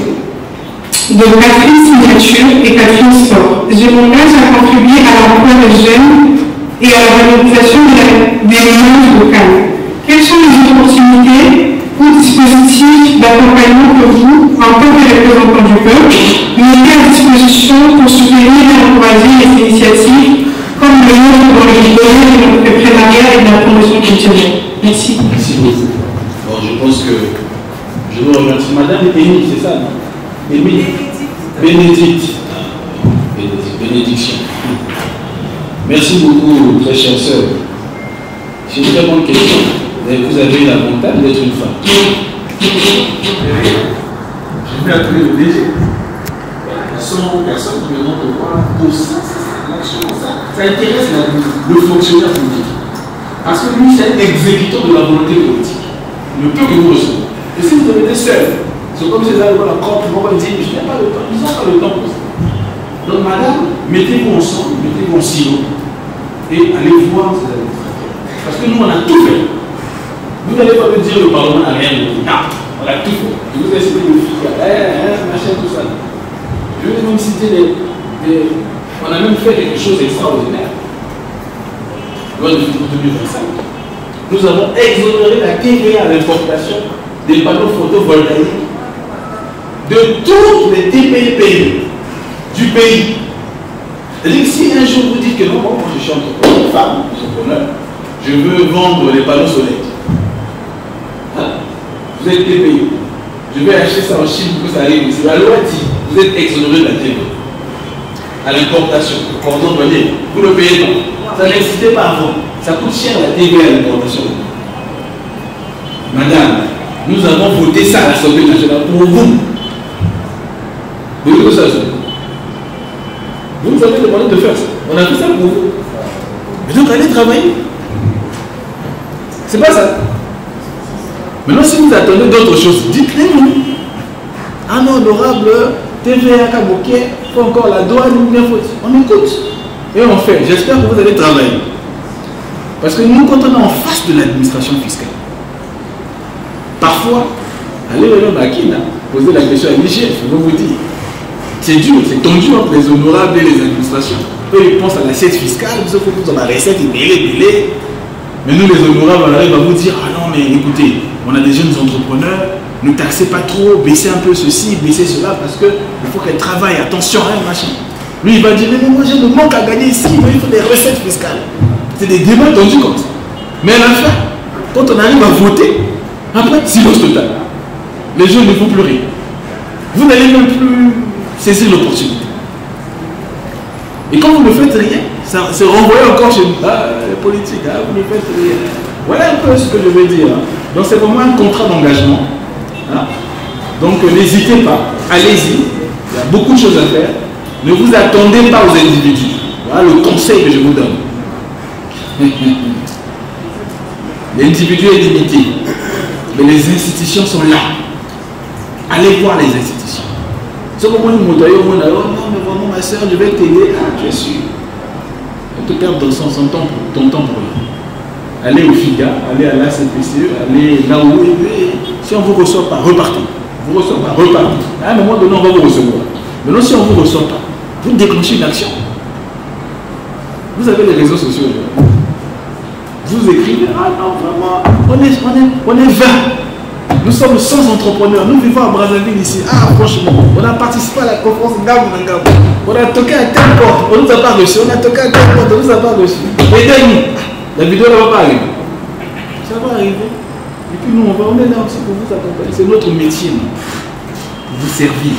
de Catherine Signature et Catherine Sport, je m'engage à contribuer à l'emploi des jeunes et à la valorisation des ménages locales. Quelles sont les opportunités ou dispositifs d'accompagnement que vous, en tant que représentant du peuple, mettez à disposition pour soutenir et encourager les initiatives comme le monde dans le domaine de l'entrepreneuriat et de la promotion culturelle? Merci. Merci beaucoup. Alors, je pense que je vous remercie. Madame Émilie, c'est ça, non? Émilie Bénédicte. Bénédiction. Merci beaucoup, très chère sœur. C'est une très bonne question. vous avez l'avantage d'être une femme. Je vais appeler le DG. Ce sont personnes qui me demandent de voir pour ça, ça intéresse le fonctionnaire public. Parce que lui, c'est un exécutant de la volonté politique. Le peu que vous recevez. Et si vous avez été seul, c'est comme si vous allez voir la COP, ils vont dire, je n'ai pas le temps, ils n'ont pas le temps pour ça. Donc, madame, mettez-vous ensemble, mettez-vous en silo et allez voir ces administrateurs. Parce que nous, on a tout fait. Vous n'allez pas me dire le Parlement n'a rien dit. Non, on a tout fait. Je vous ai cité le FICA, machin, tout ça. Je vais même citer on a même fait quelque chose d'extraordinaire. Loi de finances 2025. Nous avons exonéré la TVA à l'importation des panneaux photovoltaïques de toutes les TPE du pays. C'est-à-dire que si un jour vous dites que non, moi je suis entrepreneur, femme, entrepreneur, je veux vendre les panneaux solaires. Vous êtes TPE. Je vais acheter ça en Chine pour que ça arrive ici. La loi dit, vous êtes exonéré de la TVA. À l'importation, cordon douanier, vous ne payez pas. Ça n'existait pas avant. Ça coûte cher la TVA à l'importation. Madame, nous avons voté ça à l'Assemblée nationale pour vous. Vous voyez que ça se fait. Vous nous avez demandé de faire ça. On a fait ça pour vous. Mais donc allez travailler. C'est pas ça. Maintenant, si vous attendez d'autres choses, dites-les nous. Ah non, honorable, TVA, Kaboké, il faut encore la douane, on écoute. Et on fait. J'espère que vous allez travailler. Parce que nous, quand on est en face de l'administration fiscale, parfois, allez au Makina, poser la question à l'IGF, je vais vous dire. C'est dur, c'est tendu entre les honorables et les administrations. Eux, ils pensent à l'assiette fiscale, ils ont la recette, ils délai. Mais nous, les honorables, on arrive à vous dire, ah non, mais écoutez, on a des jeunes entrepreneurs, ne taxez pas trop, baissez un peu ceci, baissez cela, parce qu'il faut qu'elles travaillent, attention, hein, machin. Lui, il va dire, mais moi, j'ai le manque à gagner ici, mais il faut des recettes fiscales. C'est des débats tendus comme ça. Mais à la fin, quand on arrive à voter, après, silence total. Les jeunes ne font plus rien. Vous n'allez même plus saisir l'opportunité. Et quand vous ne faites rien, ça se renvoie encore chez nous. Ah, les politiques, ah, vous ne faites rien. Voilà un peu ce que je veux dire. Donc c'est vraiment un contrat d'engagement. Hein? Donc n'hésitez pas, allez-y. Il y a beaucoup de choses à faire. Ne vous attendez pas aux individus. Voilà le conseil que je vous donne. L'individu est limité. Mais les institutions sont là. Allez voir les institutions. C'est comme moi, non, mais vraiment ma soeur, je vais t'aider. Ah, je suis. On te perd ton temps pour rien. Allez au FIGA, allez à l'ACPCE, allez là où vous voulez. Si on ne vous reçoit pas, repartez. Vous ne reçoit pas, repartez. À un moment donné, on va vous recevoir. Maintenant, si on ne vous reçoit pas, vous déclenchez une action. Vous avez les réseaux sociaux. Vous écrivez, ah non, vraiment, on est 20. Nous sommes 100 entrepreneurs. Nous vivons à Brazzaville ici. Ah, franchement, on a participé à la conférence Ngabou. On a toqué à telle porte, on ne nous a pas reçu. On a toqué à telle porte, on ne nous a pas reçu. Aidez-nous. La vidéo ne va pas arriver. Ça va arriver. Et puis nous, on est là aussi pour vous accompagner. C'est notre métier, nous. Pour vous servir.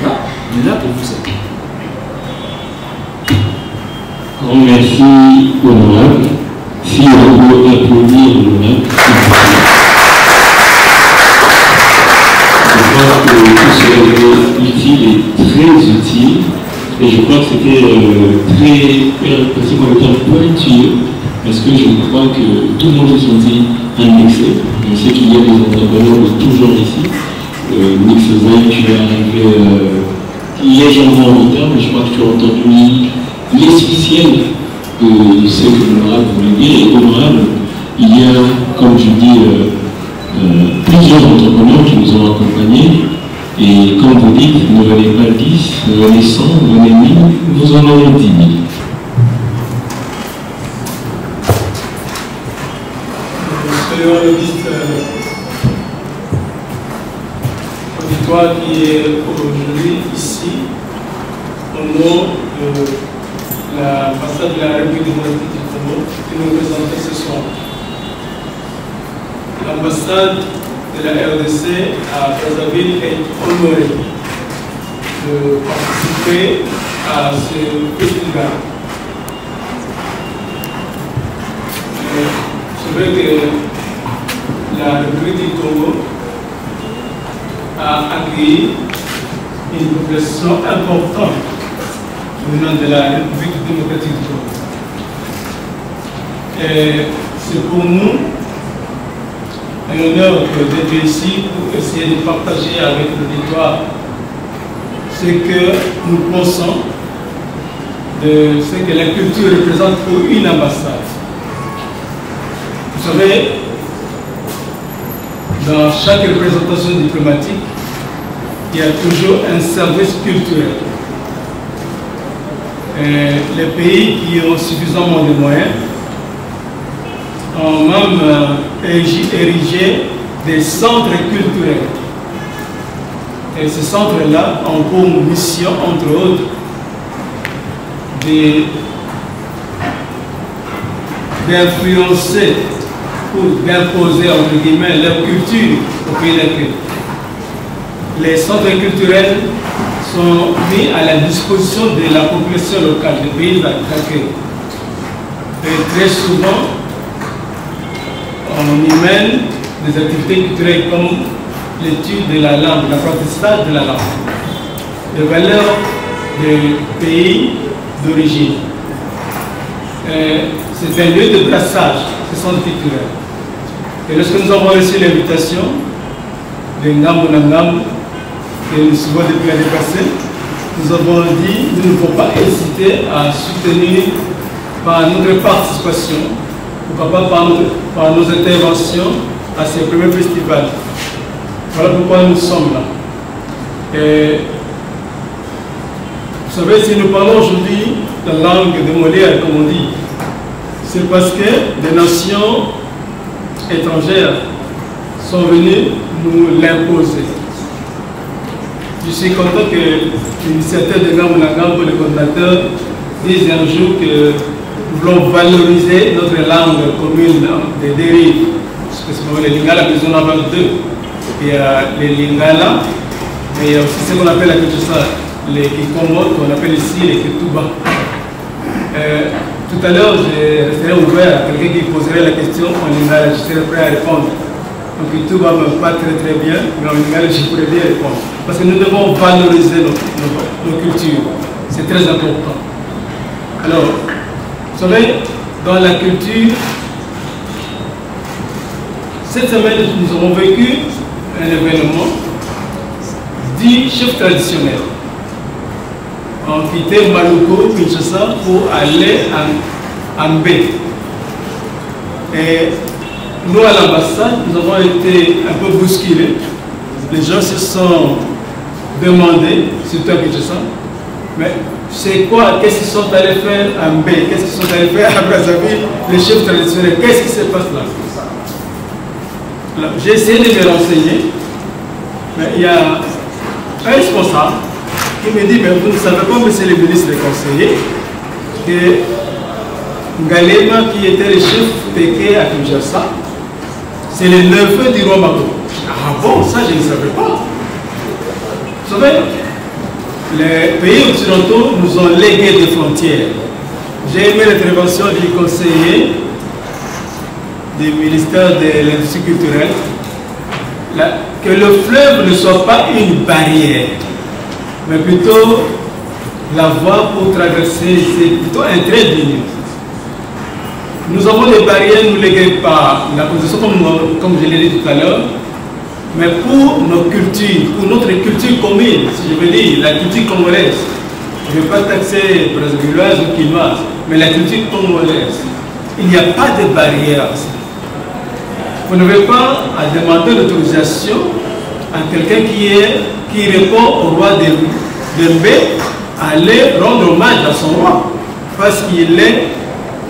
Là, on est là pour vous servir. Grand merci, honorable. Si on peut applaudir l'honorable. Je crois que tout cela est utile et très utile. Et je crois que c'était très pointueux, parce que je crois que tout le monde se sentit indexé. Je sais qu'il y a des entrepreneurs toujours ici. Nixozan, tu es arrivé légèrement en retard, mais je crois que tu as entendu l'essentiel de ce que l'honorable voulait dire. Et honorable, il y a, comme je dis, plusieurs entrepreneurs qui nous ont accompagnés. Et comme vous dites, ne venez pas 10, ne venez 100, ne venez 1000, vous en aurez 10 000. Monsieur le ministre, auditoire qui est aujourd'hui ici, au nom de l'ambassade de la République démocratique du Congo, qui nous présente ce soir. L'ambassade de la RDC à Brazzaville est honorée de participer à ce festival. Ce vrai que la République du Congo a accueilli une population importante venant de la République démocratique du Congo. Et c'est pour nous un honneur d'être ici pour essayer de partager avec l'auditoire ce que nous pensons de ce que la culture représente pour une ambassade. Vous savez, dans chaque représentation diplomatique, il y a toujours un service culturel. Et les pays qui ont suffisamment de moyens ont même érigé des centres culturels. Et ces centres-là ont pour mission, entre autres, d'influencer ou d'imposer, entre guillemets, leur culture au pays d'accueil. Les centres culturels sont mis à la disposition de la population locale, des pays d'accueil. Et très souvent, on y mène des activités culturelles comme l'étude de la langue, l'apprentissage de la langue, les valeurs des pays d'origine. C'est un lieu de brassage, ce centre culturel. Et lorsque nous avons reçu l'invitation de Ngambo Nangam, que nous suivons depuis l'année passée, nous avons dit nous ne pouvons pas hésiter à soutenir par notre participation, pourquoi pas par nos interventions à ces premiers festivals. Voilà pourquoi nous sommes là. Et vous savez, si nous parlons aujourd'hui la langue de Molière, comme on dit, c'est parce que des nations étrangères sont venues nous l'imposer. Je suis content que l'initiateur de Ngambo Nangam, le coordinateur, dise un jour que nous voulons valoriser notre langue commune des dérives. Spécifiquement les Lingala, mais on en a deux. Il y a les Lingala, mais il y a aussi ce qu'on appelle la Kitoussa, les Kikomos, qu'on appelle ici les Ketouba. Tout à l'heure, je resterai ouvert à quelqu'un qui poserait la question en Lingala, je serai prêt à répondre. Donc Ketouba ne me pas très bien, mais en Lingala, je pourrais bien répondre. Parce que nous devons valoriser nos cultures. C'est très important. Alors, vous savez, dans la culture, cette semaine, nous avons vécu un événement dit chef traditionnel. On quittait Maluko, Kinshasa, pour aller à Mbé. Et nous, à l'ambassade, nous avons été un peu bousculés. Les gens se sont demandé, surtout à Kinshasa, mais c'est quoi, qu'est-ce qu'ils sont allés faire à Mbé, qu'est-ce qu'ils sont allés faire à Brazzaville, les chefs traditionnels, qu'est-ce qui se passe là? J'ai essayé de me renseigner, mais il y a un responsable qui me dit, mais vous ne savez pas, monsieur le ministre des conseillers, que Ngalema, qui était le chef péqué à Kinshasa, c'est le neveu du roi Mako. Ah bon, ça je ne savais pas. Vous savez, les pays occidentaux nous ont légué des frontières. J'ai aimé l'intervention du conseiller du ministère de l'Industrie culturelle, que le fleuve ne soit pas une barrière, mais plutôt la voie pour traverser, c'est plutôt un trait d'union. Nous avons des barrières, nous léguées par la position, comme je l'ai dit tout à l'heure, mais pour nos cultures, pour notre culture commune, si je veux dire, la culture congolaise, je ne vais pas taxer brésilienne ou quinoise, mais la culture congolaise, il n'y a pas de barrière. Vous n'avez pas à demander l'autorisation à quelqu'un qui répond au roi de Mbé à aller rendre hommage à son roi, parce qu'il est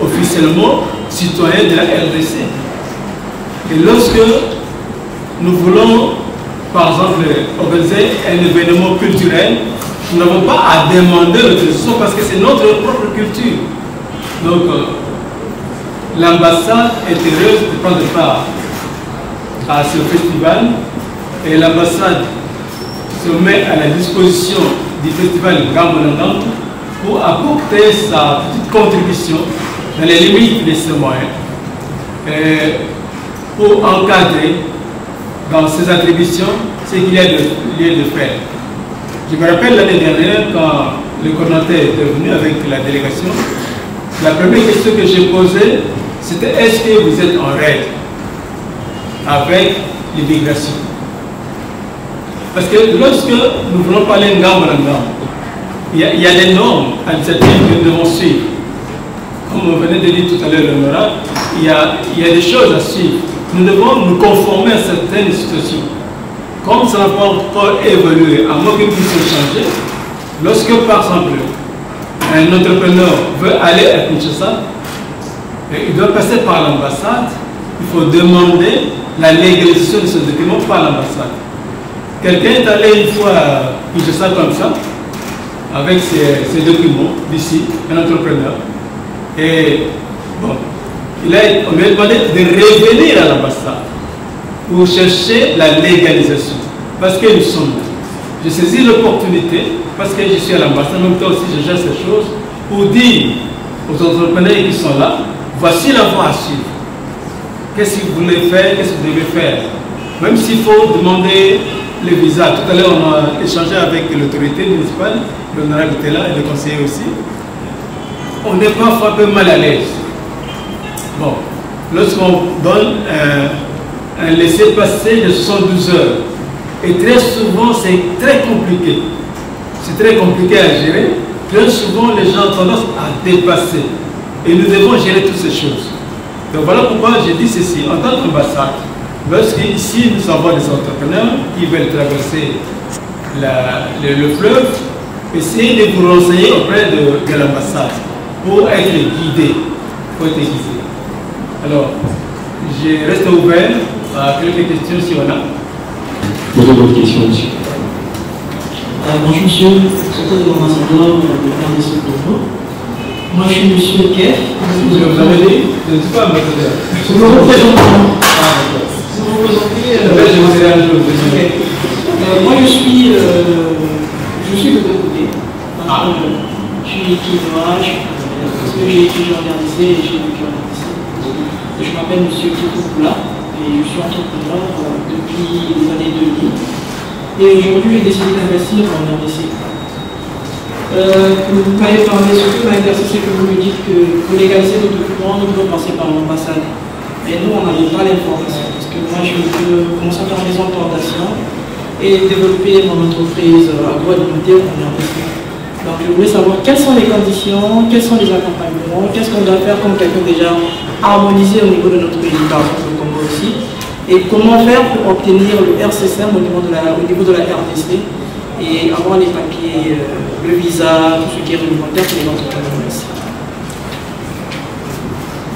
officiellement citoyen de la RDC. Et lorsque nous voulons, par exemple, organiser un événement culturel, nous n'avons pas à demander l'autorisation parce que c'est notre propre culture. Donc, l'ambassade est heureuse de prendre part à ce festival et l'ambassade se met à la disposition du festival Ngambo Nangam pour apporter sa petite contribution dans les limites de ses moyens pour encadrer dans ses attributions ce qu'il y a de faire. Je me rappelle l'année dernière, quand le coordinateur est venu avec la délégation, la première question que j'ai posée, c'était est-ce que vous êtes en règle avec l'immigration? Parce que lorsque nous voulons parler de il y a des normes administratives que nous devons suivre. Comme on venait de dire tout à l'heure, l'honorable, il y a des choses à suivre. Nous devons nous conformer à certaines situations. Comme ça n'a pas encore évolué, à moins que nous puissions changer, lorsque par exemple un entrepreneur veut aller à Kinshasa, il doit passer par l'ambassade, il faut demander la légalisation de ce document par l'ambassade. Quelqu'un est allé une fois à Kinshasa comme ça, avec ses documents d'ici, un entrepreneur, et bon, on lui a demandé de revenir à l'ambassade pour chercher la légalisation. Parce que nous sommes là. Je saisis l'opportunité, parce que je suis à l'ambassade, en même temps aussi je gère ces choses, pour dire aux entrepreneurs qui sont là, voici la voie à suivre. Qu'est-ce que vous voulez faire, qu'est-ce que vous devez faire. Même s'il faut demander le visa. Tout à l'heure, on a échangé avec l'autorité municipale, l'honorable était là et le conseiller aussi. On est parfois un peu mal à l'aise. Bon, lorsqu'on donne un laissez-passer de 72 heures, et très souvent c'est très compliqué. C'est très compliqué à gérer. Très souvent les gens ont tendance à dépasser. Et nous devons gérer toutes ces choses. Donc voilà pourquoi j'ai dit ceci. En tant qu'ambassade, lorsqu'ici nous avons des entrepreneurs qui veulent traverser le fleuve, essayez de vous renseigner auprès de l'ambassade pour être guidé. Alors, je reste ouvert à quelques questions si on a. Posez votre question, monsieur. Bonjour monsieur, secrétaire de l'ambassadeur de RDC Congo. Moi je suis monsieur Keff. Vous avez dit, je ne suis pas ambassadeur. Je me représente. Vous vous représentez. Je vous dirai un jour. Moi je suis de deux côtés. Je suis quinois, parce que j'ai étudié en RDC et j'ai vécu en RDC. Je m'appelle monsieur Kiko Poula et je suis entrepreneur depuis les années 2000. Et aujourd'hui, j'ai décidé d'investir en RDC. Vous m'avez parlé, ce qui m'a intéressé, c'est que vous me dites que pour légaliser nos documents, nous devons passer par l'ambassade. Mais nous, on n'avait pas l'information. Parce que moi, je veux commencer à faire mes implantations et développer mon entreprise agroalimentaire en RDC. Donc, je voulais savoir quelles sont les conditions, quels sont les accompagnements, qu'est-ce qu'on doit faire comme quelqu'un déjà harmonisé au niveau de notre pays, par exemple le Congo aussi. Et comment faire pour obtenir le RCCM au niveau de la RDC et avoir les papiers, le visa, tout ce qui est réglementaire pour les entrepreneurs ici.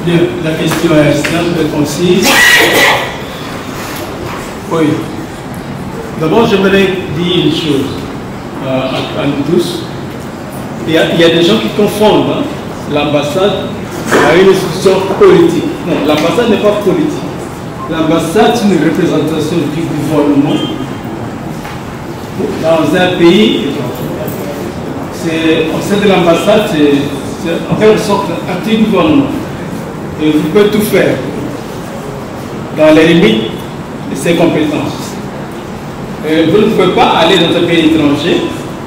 Bien, la question est simple et concise. Oui. D'abord, j'aimerais dire une chose à nous tous. Il y a des gens qui confondent l'ambassade à une institution politique. Non, l'ambassade n'est pas politique. L'ambassade, c'est une représentation du gouvernement dans un pays. Au sein de l'ambassade, c'est en quelque sorte un petit gouvernement. Et vous pouvez tout faire dans les limites de ses compétences. Et vous ne pouvez pas aller dans un pays étranger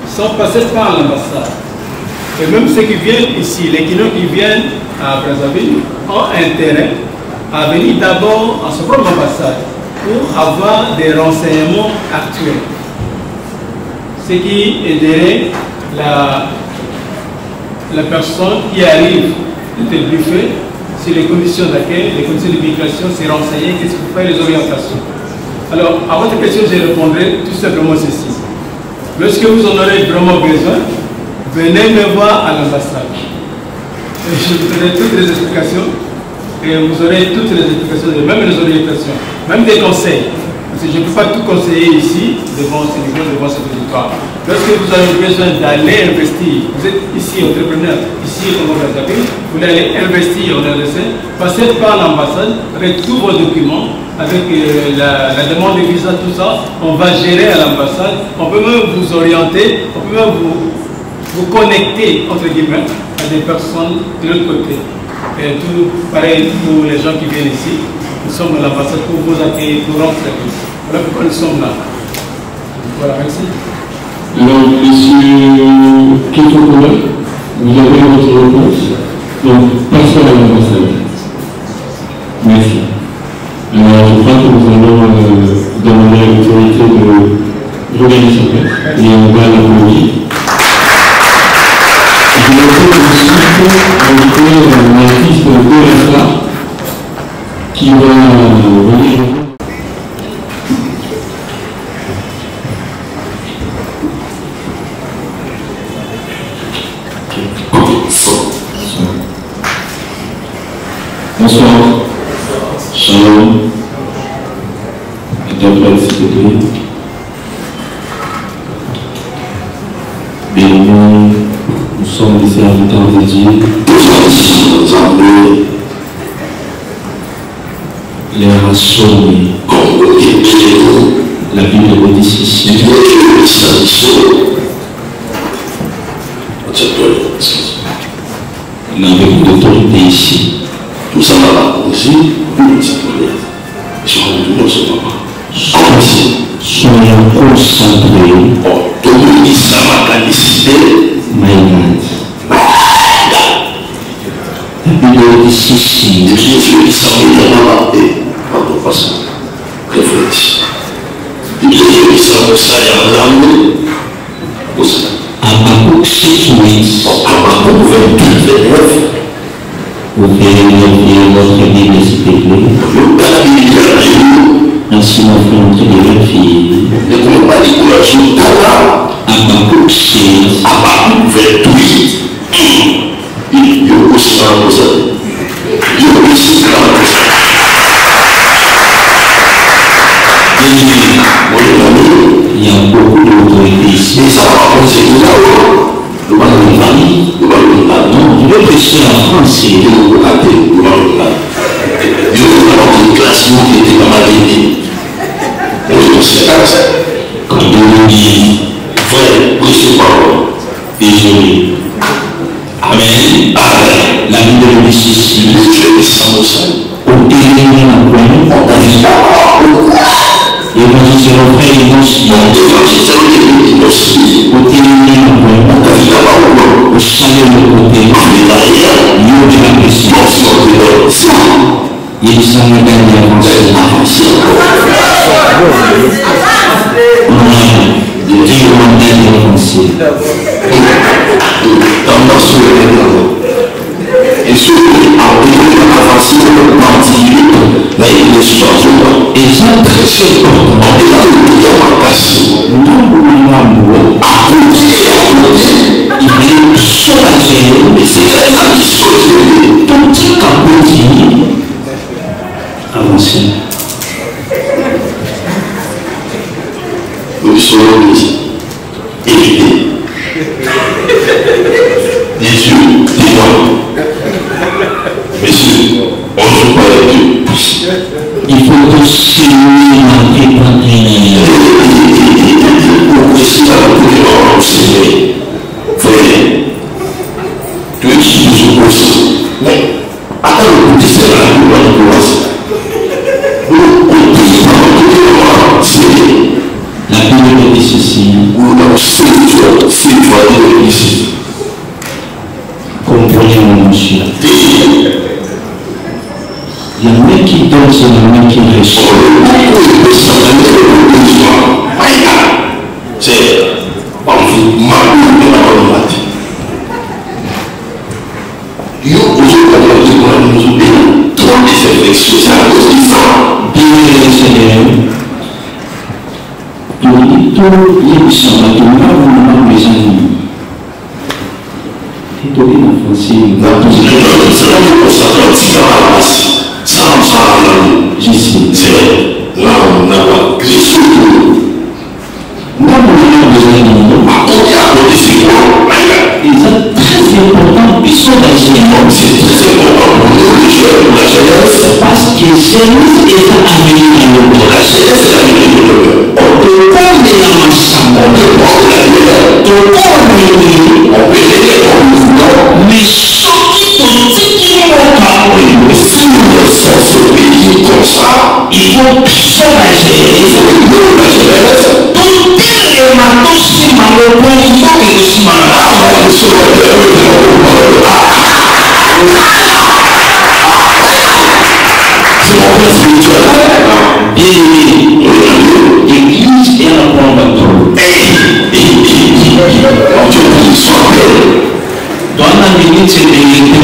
sans passer par l'ambassade. Et même ceux qui viennent ici, les Kinois qui viennent à Brazzaville, ont intérêt à venir d'abord à son propre ambassade pour avoir des renseignements actuels. Ce qui aiderait la personne qui arrive d'être briefée sur les conditions d'accueil, les conditions d'immigration, s'y renseigner, qu'est-ce qu'il faut faire, les orientations. Alors, à votre question, je répondrai tout simplement ceci. Lorsque vous en aurez vraiment besoin, venez me voir à l'ambassade. Je vous donnerai toutes les explications et vous aurez toutes les explications, même les orientations, même des conseils. Parce que je ne peux pas tout conseiller ici, devant ce territoire. Lorsque vous avez besoin d'aller investir, vous êtes ici entrepreneur, ici au Brazzaville, vous voulez aller investir en RDC, passez par l'ambassade avec tous vos documents, avec la demande de visa, tout ça, on va gérer à l'ambassade, on peut même vous orienter, on peut même vous connecter, entre guillemets, à des personnes de l'autre côté. Et tout pareil pour les gens qui viennent ici. Nous sommes à l'ambassade pour vous accueillir, pour rendre service. Voilà pourquoi nous sommes là. Voilà, merci. Alors, monsieur Kétokola, vous avez votre réponse. Donc, passons à l'ambassade. Merci. Alors, je crois que nous allons demander à l'autorité de regagner sa place et on va l'applaudir. Je vais inviter l'artiste de la star qui va venir. Bonsoir. Shalom. D'après s'il te plaît. Béni, nous sommes des serviteurs de Dieu. Les rassemblés. La Bible dit ceci. Il y a beaucoup d'autorité ici. Nous sommes là aussi, une petite prière. Soyons concentrés. La Bible dit ceci. Habakkuk 6:8. Habakkuk 22:29. Vous pouvez lire votre Bible s'il te plaît. Merci mon frère, notre belle fille. Habakkuk 6. Habakkuk 28. Il y a beaucoup d'autorités ici. Non, je vais prêcher en français. Quand on dit vrai, prêcher parole, désolé. Amen. La Bible dit ceci. Au téléphone, l'évangile de notre frère émotion. Au téléphone, au chalet de côté. Lieu de la pression. Il s'en est gagné avancé. De Dieu mandate avancé. Tendance sur le et ceux qui ont avancé le parti, mais ils ne sont pas. Et ça, très important. On est là, nous avons passé. Nous avons il est soulagé, mais c'est elle qui soulagé. Tout ce qu'on dit, avancer. Nous sommes évités. Des yeux, des voix. Messieurs, on ne joue pas avec Dieu. Il faut que c'est lui qui m'a préparé. Pour que c'est un peu de l'enseigner. Frère, tu es qui nous oppose. Mais, attends, le petit c'est là, nous allons commencer. On dit pas que c'est la Bible dit ceci. Nous avons 7 fois de ici. Comprenez mon monsieur. La main qui donne, c'est la main qui reçoit. C'est en vous marquant de la volonté. Nous, aujourd'hui, nous oublions trop des réflexions. C'est à cause du sang. Bien, Seigneur. Tout l'émission, tout le monde, mes amis. Et tout le monde, français. Parce que c'est nous qui sommes amenés à l'autre. La jeunesse est amenée à l'autre. On peut pas mélanger ensemble. On peut pas mélanger. On peut pas mélanger. On peut mélanger. Mais ceux qui sont pour ça, il faut soulager. Il faut tout les matos si malheureux, il faut que je sois c'est mon père spirituel. L'église est un point bateau. Dans la minute, c'est l'église de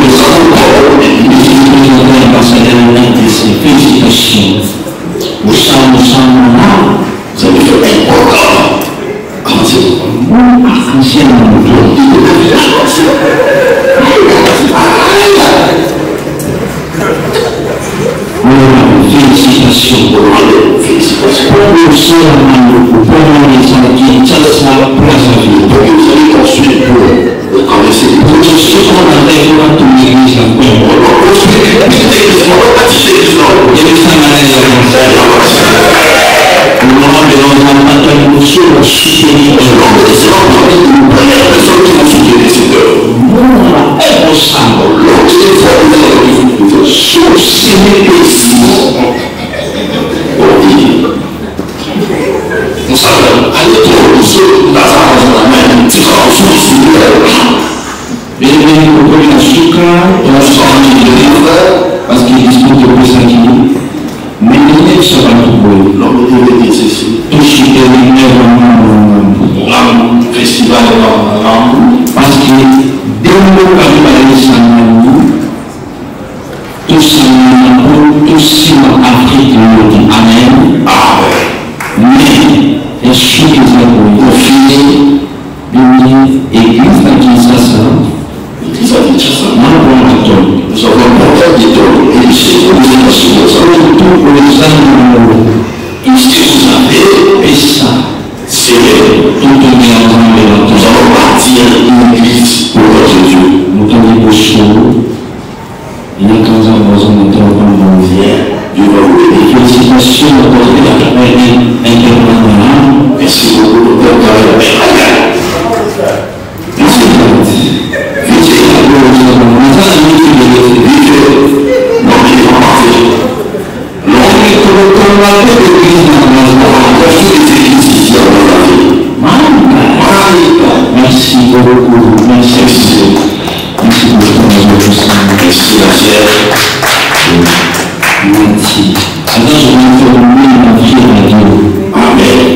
personnellement ici. Félicitations. Vous savez là, vous avez fait un programme. Comment c'est félicitations. Félicitations. Pour les amis, ça sera pour la vie. Donc vous allez construire pour traverser les routes. Je suis en train de voir toute l'église là. Parce qu'il dispute de plus 5 kilos. Mais il est sur un tout l'homme devait dire ceci. Tout ce qui est festival parce que dès le tout ça, tout ça, Afrique, Amen. Mais, les choses qui sont église à Kinshasa, nous avons un portail de tôle et de chez vous, tout pour les animaux. Tout ce que vous avez, et ça, c'est tout donner ensemble. Nous allons bâtir une église pour notre Dieu. Nous avons des choses. Il y a 15 ans, nous avons été en train de dire, Dieu va vous aider. Félicitations de porter la campagne intervenante. Merci beaucoup de porter la campagne. Merci beaucoup. Merci beaucoup. Merci. Merci beaucoup. Merci la chère. Merci. Alors je vais formuler ma vie à Dieu. Amen.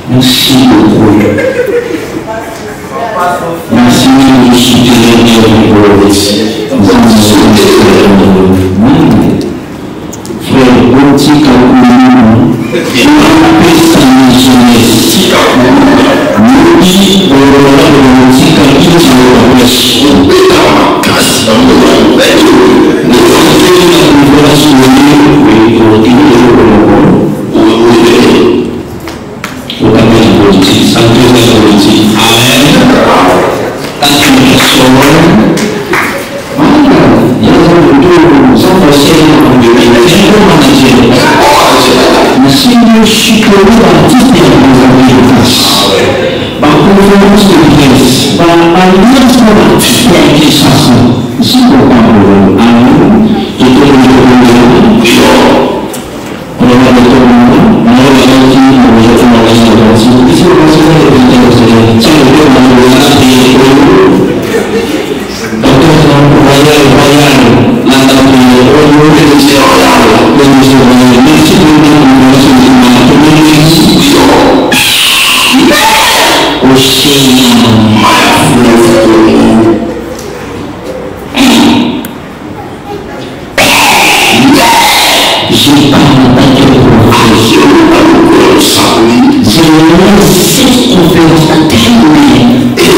Merci beaucoup. Merci de nous soutenir frère Boti Kakoulou, et on appelle ça une jeunesse. Nous dit, on va le Boti Kakoulou, si je suis connu artiste et par conférence de presse, par alliance artiste qui s'assemble, si pourquoi à nous, je te le on va le tourner, on va le conférence à terminer.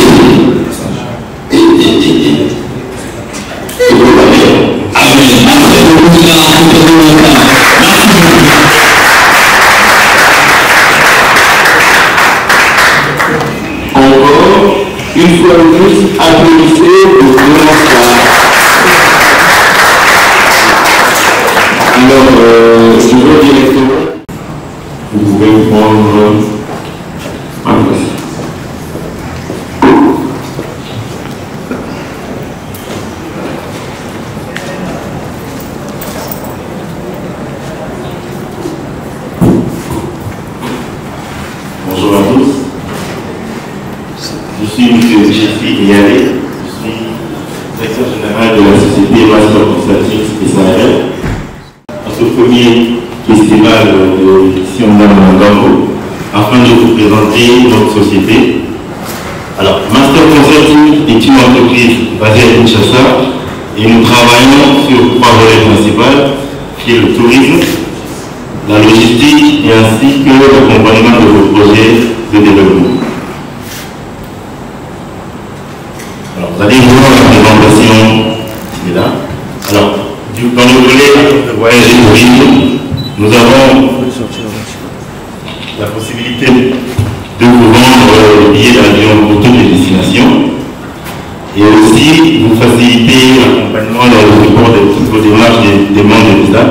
une fois de plus, applaudissez le grand soir. Alors, je veux directement, vous pouvez prendre ma place. Bonjour à tous. Je suis M. Jessie Yalé, je suis directeur général de la société Master Consulting SARL. À ce premier festival de l'édition d'Amangambo, afin de vous présenter notre société. Alors, Master Consulting est une entreprise basée à Kinshasa et nous travaillons sur 3 volets principaux, qui est le tourisme, la logistique et ainsi que l'accompagnement de vos projets de développement. Alors, vous allez voir la présentation qui est là. Alors, dans le volet de voyage et tourisme, nous avons la possibilité de vous vendre les billets d'avion pour toutes les destinations et aussi vous faciliter l'accompagnement dans le support de toutes vos démarches des demandes de visa.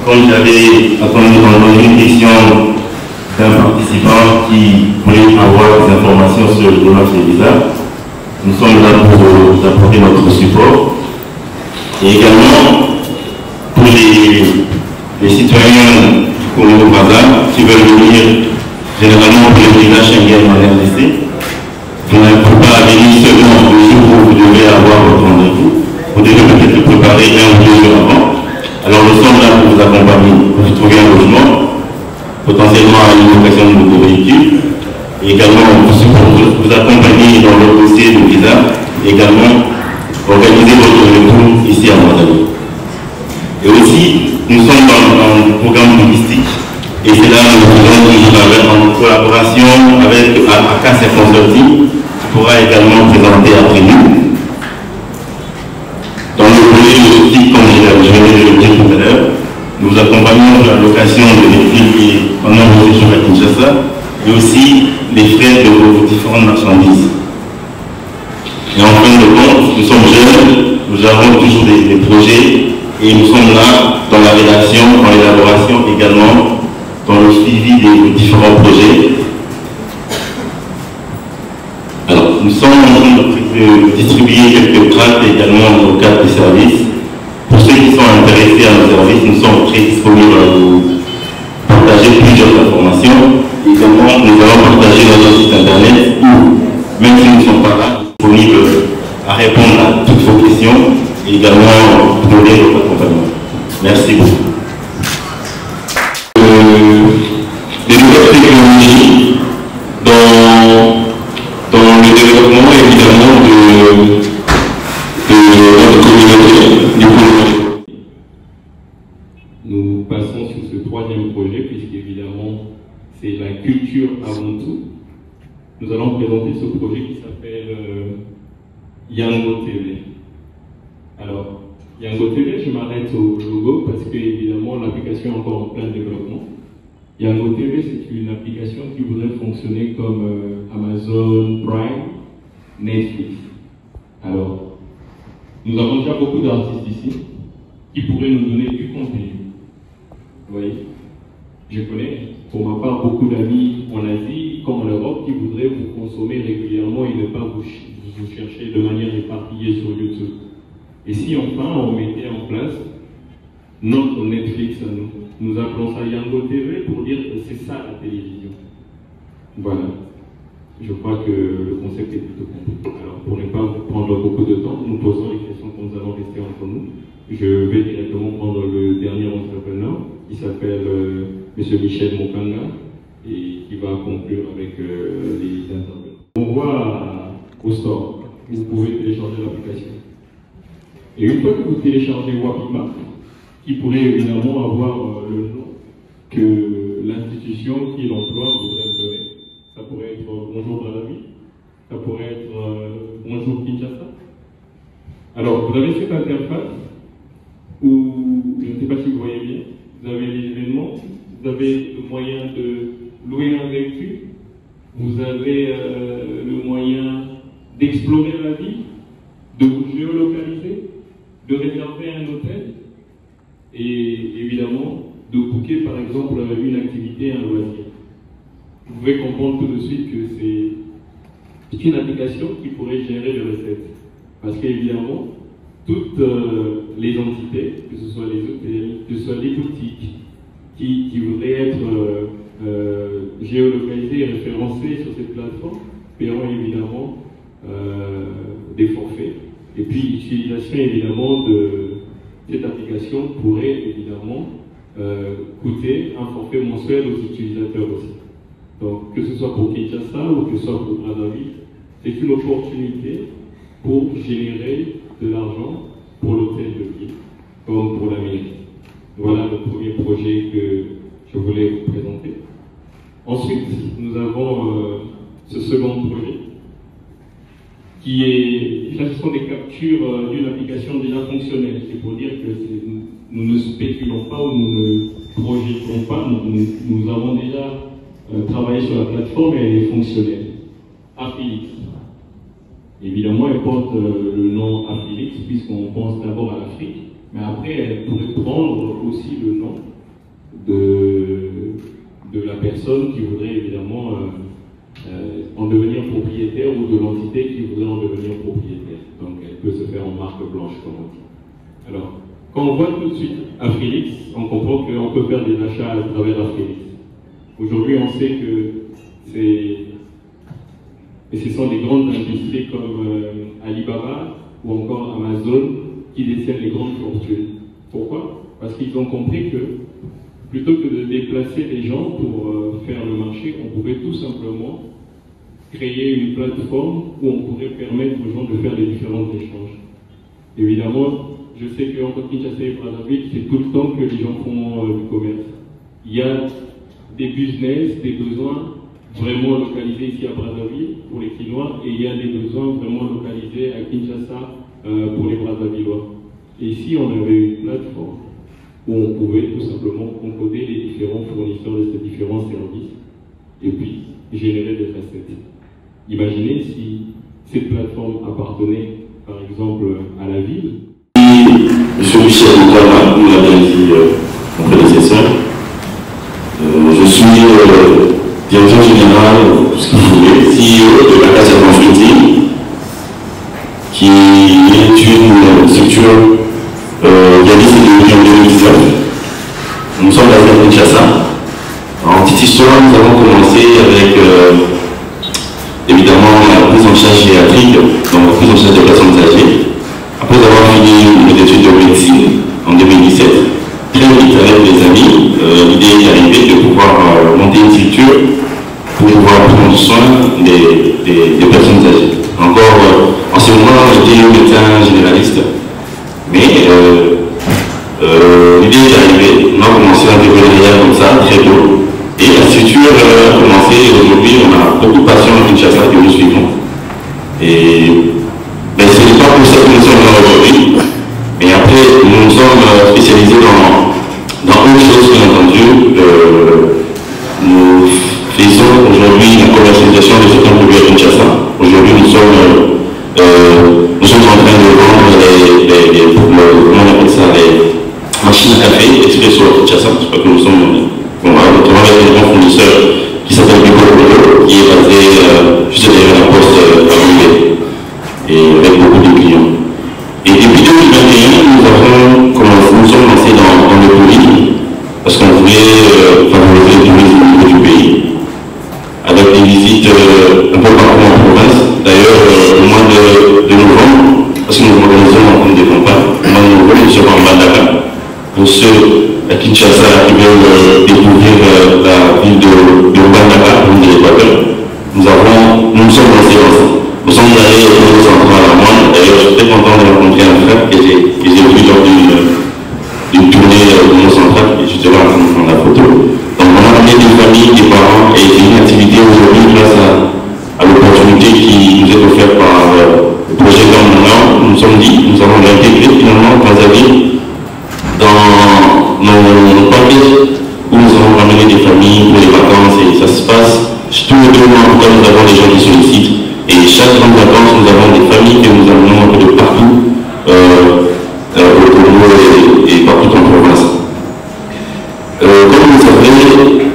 Comme j'avais attendu dans une question d'un participant qui voulait avoir des informations sur les démarches de visa, nous sommes là pour vous apporter notre support. Et également pour les citoyens du Congo-Brazzaville qui veulent venir généralement pour les visas Schengen en RDC, vous n'avez pas venir seulement le jour où vous devez avoir votre rendez-vous. Vous devez peut-être le préparer 1 ou 2 jours avant. Alors nous sommes là pour vous accompagner, pour vous trouver un logement, potentiellement à une location de votre véhicule, et également pour vous accompagner dans le dossier de visa, et également organiser votre retour ici à Brazzaville. Et aussi, nous sommes dans un programme touristique, et c'est là que nous faisons en collaboration avec Acacia Consulting, qui pourra également présenter après nous. Dans le projet logistique, comme je l'ai dit tout à l'heure, nous accompagnons la location de véhicules pendant vos séjours à Kinshasa et aussi les frais de vos différentes marchandises. Et en fin de compte, nous sommes jeunes, nous avons toujours des projets et nous sommes là dans la rédaction, dans l'élaboration également, dans le suivi des différents projets. Alors, nous sommes en train de distribuer quelques tracts également dans le cadre des services. Pour ceux qui sont intéressés à nos services, nous sommes très disponibles à vous partager plusieurs informations. Également, nous allons partager notre site internet où, même si nous ne sommes pas là, disponibles à répondre à toutes vos questions et également donner votre accompagnement. Merci beaucoup. Les nouvelles technologies dans le développement évidemment de notre communauté. Nous passons sur ce 3e projet puisqu'évidemment c'est la culture avant tout. Nous allons présenter ce projet qui s'appelle Yango TV. Alors, Yango TV, je m'arrête au logo parce que évidemment l'application est encore en plein développement. Yango TV, c'est une application qui voudrait fonctionner comme Amazon Prime, Netflix. Alors, nous avons déjà beaucoup d'artistes ici qui pourraient nous donner du contenu. Vous voyez, je connais pour ma part beaucoup d'amis en Asie comme en Europe qui voudraient vous consommer régulièrement et ne pas vous chercher de manière éparpillée sur YouTube. Et si enfin on mettait en place notre Netflix à nous, nous appelons ça Yango TV pour dire que c'est ça la télévision. Voilà. Je crois que le concept est plutôt complet. Alors pour ne pas prendre beaucoup de temps, nous posons les questions que nous allons rester entre nous. Je vais directement prendre le dernier entrepreneur qui s'appelle M. Michel Mokanga et qui va conclure avec les intervenants. On voit au store, vous pouvez télécharger l'application. Et une fois que vous téléchargez Wapima, qui pourrait évidemment avoir le nom que l'institution qui l'emploie voudrait me donner. Ça pourrait être Bonjour Brazzaville, ça pourrait être Bonjour Kinshasa. Alors, vous avez cette interface où, je ne sais pas si vous voyez bien, vous avez les événements, vous avez le moyen de louer un véhicule, vous avez le moyen d'explorer la ville, de vous géolocaliser, de réserver un hôtel et évidemment de booker par exemple une activité, un loisir. Vous pouvez comprendre tout de suite que c'est une application qui pourrait générer des recettes. Parce qu'évidemment, toutes les entités, que ce soit les hôtels, que ce soit les boutiques, qui voudraient être géolocalisées et référencées sur cette plateforme, paieront évidemment des forfaits. Et puis l'utilisation évidemment de cette application pourrait évidemment coûter un forfait mensuel aux utilisateurs aussi. Donc que ce soit pour Kinshasa ou que ce soit pour Brazzaville, c'est une opportunité pour générer de l'argent pour l'hôtel de ville, comme pour la mairie. Voilà le premier projet que je voulais vous présenter. Ensuite, nous avons ce second projet, qui est la gestion des captures d'une application déjà fonctionnelle. C'est pour dire que nous ne spéculons pas ou nous ne projetons pas, nous avons déjà travaillé sur la plateforme et elle est fonctionnelle. Affilix. Évidemment, elle porte le nom Affilix puisqu'on pense d'abord à l'Afrique, mais après elle pourrait prendre aussi le nom de la personne qui voudrait évidemment en devenir propriétaire ou de l'entité qui voudrait en devenir propriétaire. Donc elle peut se faire en marque blanche, comme on dit. Alors, quand on voit tout de suite Affilix, on comprend qu'on peut faire des achats à travers Affilix. Aujourd'hui, on sait que ce sont des grandes industries comme Alibaba ou encore Amazon qui détiennent les grandes fortunes. Pourquoi? Parce qu'ils ont compris que plutôt que de déplacer les gens pour faire le marché, on pouvait tout simplement créer une plateforme où on pourrait permettre aux gens de faire les différents échanges. Évidemment, je sais qu'entre Kinshasa et Brazzaville, c'est tout le temps que les gens font du commerce. Il y a des business, des besoins vraiment localisés ici à Brazzaville pour les Quinois et il y a des besoins vraiment localisés à Kinshasa pour les Brazzavillois. Et ici, on avait une plateforme où on pouvait tout simplement encoder les différents fournisseurs de ces différents services et puis générer des recettes. Imaginez si cette plateforme appartenait par exemple à la ville. Monsieur Michel Ouattara, nous l'a bien dit mon prédécesseur. Je suis directeur général, ce que vous voulez, CEO de la Casa Consulting, qui est une structure qui a été en 2019. Nous sommes basés à Kinshasa. En petite histoire, nous avons commencé avec évidemment la prise en charge gériatrique, donc la prise en charge des personnes âgées. Après avoir fini mes études de médecine en 2017, très vite avec des amis, l'idée est arrivée de pouvoir monter une structure pour pouvoir prendre soin des personnes âgées. Encore, en ce moment, j'étais médecin généraliste, mais l'idée est arrivée, on a commencé à développer comme ça très tôt. Et la structure a commencé, aujourd'hui on a beaucoup de patients à Kinshasa que nous suivons. Et ce n'est pas pour ça que nous sommes là aujourd'hui, mais après nous nous sommes spécialisés dans autre chose, bien entendu. Nous faisons aujourd'hui la commercialisation de certains produits à Kinshasa. Aujourd'hui nous sommes en train de vendre comment on appelle ça, les machines à café expresso à Kinshasa. Je crois que nous sommes notamment avec un grand fournisseur qui s'appelle Bicolo, qui est basé juste derrière la poste à Roubaix, et avec beaucoup de clients. Et depuis 2021, nous sommes lancés dans le tourisme, parce qu'on voulait favoriser le tourisme au niveau du pays, avec des visites un peu partout en province. D'ailleurs, au mois de novembre, parce que nous organisons en compte des campagnes, au mois de novembre, nous serons en Bandaka. Pour ceux à Kinshasa qui veulent découvrir la ville de Bandaka, la ville de l'Équateur, nous sommes lancés ensemble. Nous sommes allés au niveau central à Moine. D'ailleurs, je suis très content de rencontrer un frère que j'ai vu lors d'une tournée au niveau central, et je te vois en train de prendre la photo. Donc, on a amené des familles, des parents, et c'est une activité aujourd'hui grâce à l'opportunité qui nous est offerte par le projet Gamona. Nous nous sommes dit, nous allons l'intégrer finalement dans la ville, dans nos packages où nous allons ramener des familles pour les vacances, et ça se passe tous les 2 mois. En tout cas, nous avons des gens qui sollicitent, et chaque grande vacances, nous avons des familles que nous amenons un peu de partout, au Congo et partout en province. Comme vous savez,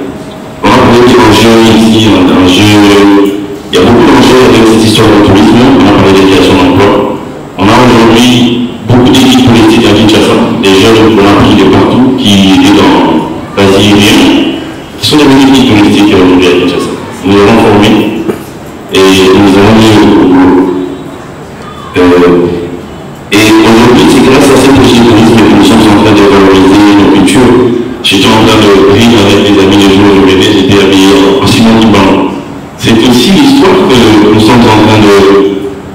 on a parlé d'enjeux ici, il y a beaucoup d'enjeux avec cette histoire de tourisme, on a parlé de création d'emplois. On a aujourd'hui beaucoup d'équipes politiques à Kinshasa, des jeunes qu'on a pris de partout, qui étaient dans l'Asie, qui sont devenus équipes politiques aujourd'hui à Kinshasa. Nous les avons formés et nous avons mis au boulot. Et aujourd'hui, c'est grâce à ces projets de tourisme que nous sommes en train de valoriser nos cultures. J'étais en train de rire avec des amis les jours où je venais, j'étais habillé en Simon Kiban. C'est aussi l'histoire que nous sommes en train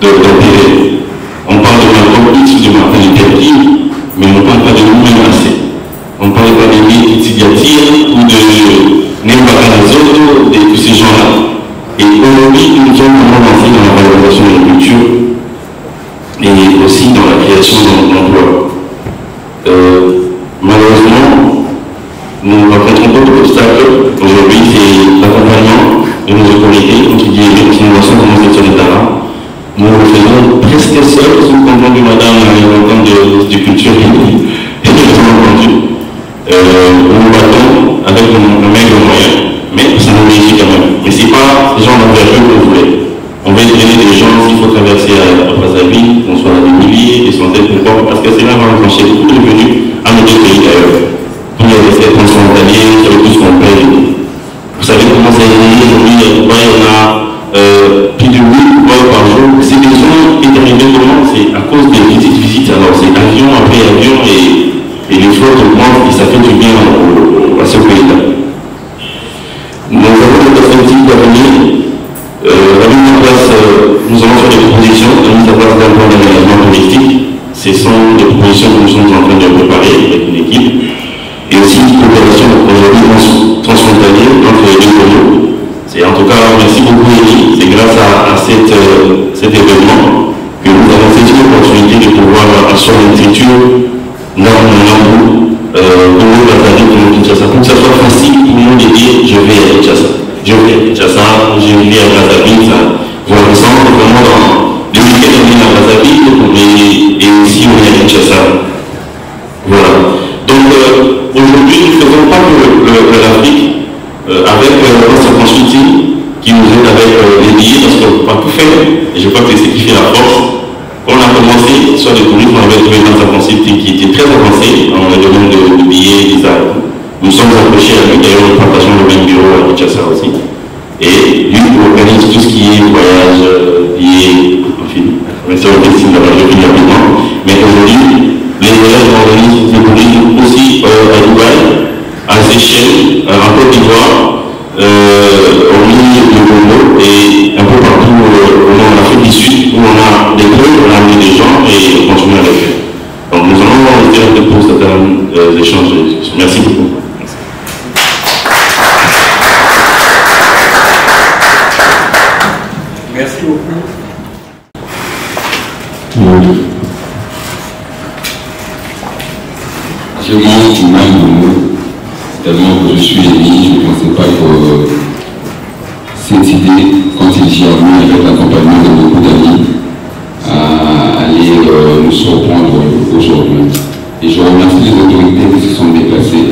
d'enterrer. On parle de Malcolm X ou de Martin Luther King, mais on ne parle pas de nous-mêmes assez. On ne parle pas de Tidiatir ou de Nebakanazoto, de tous ces gens-là. Et aujourd'hui, nous sommes vraiment lancés dans la valorisation de la culture et aussi dans la création d'emplois. Malheureusement, nous rencontrons beaucoup d'obstacles. Aujourd'hui, c'est l'accompagnement de nos autorités, contre guillemets, qui nous lancent dans cette solidarité. Nous le faisons presque seuls, sous le contrôle de madame la représentante de culture et bien entendu. Nous nous battons avec nos maigres moyens, mais ça nous réussit quand même. Mais ce n'est pas ce genre d'envergure qu'on voulait. On va aider des gens s'il faut traverser à Brazzaville, qu'on soit des milliers, des centaines de fois, parce que c'est là qu'on va enclencher beaucoup de venus à notre pays d'ailleurs. Pour les recettes transfrontalières, sur tout ce qu'on paye. Vous savez comment c'est aujourd'hui, à Dubaï, on a plus de 8 vols par jour. Ces besoins est arrivé comment? C'est à cause des visites. Alors c'est avion après avion et les flottes augmentent et ça fait du bien à ce pays-là. Nous avons des perspectives d'avenir. La mise en place, nous allons faire des propositions, la mise en place d'un plan d'aménagement touristique. Ce sont des propositions que nous sommes en train de préparer avec une équipe. Et aussi une coopération aujourd'hui transfrontalière entre les deux communes. C'est en tout cas, merci beaucoup Elie, c'est grâce à cet événement que nous avons saisi l'opportunité de pouvoir assurer l'écriture Nambou, Congo Brazzaville, Congo Kinshasa, pour que ça soit facile pour nous de dire je vais à Kinshasa. Je vais à Kinshasa, je vais à Brazzaville, ça va ressemble vraiment dans les week-ends on est à Brazzaville et aussi on est à Kinshasa. Voilà. Donc aujourd'hui, nous ne faisons pas que l'Afrique. Avec notre consulting qui nous aide avec les billets parce qu'on ne peut pas tout faire et je crois que c'est ce qui fait la force. Quand on a commencé sur le tourisme, on avait trouvé notre consulting qui était très avancé dans le domaine de billets, visa. Nous sommes approchés à lui, d'ailleurs nous partageons le même bureau à Kinshasa aussi. Et lui organise tout ce qui est voyage, billets, enfin, mais c'est un question de je finis rapidement. Mais aujourd'hui, les voyages organisent le tourisme aussi à Dubaï, à Seychelles, en Côte d'Ivoire, au milieu du Congo et un peu partout en Afrique du Sud où on a des groupes, on a amené des gens et on continue à le faire. Donc nous allons rester un peu pour certains échanges. Merci beaucoup. Merci beaucoup. Je manque même de mots. Tellement que je suis émis, je ne pensais pas que cette idée, quand il s'y a venu avec l'accompagnement de beaucoup d'amis, à aller nous surprendre aujourd'hui. Et je remercie les autorités qui se sont déplacées.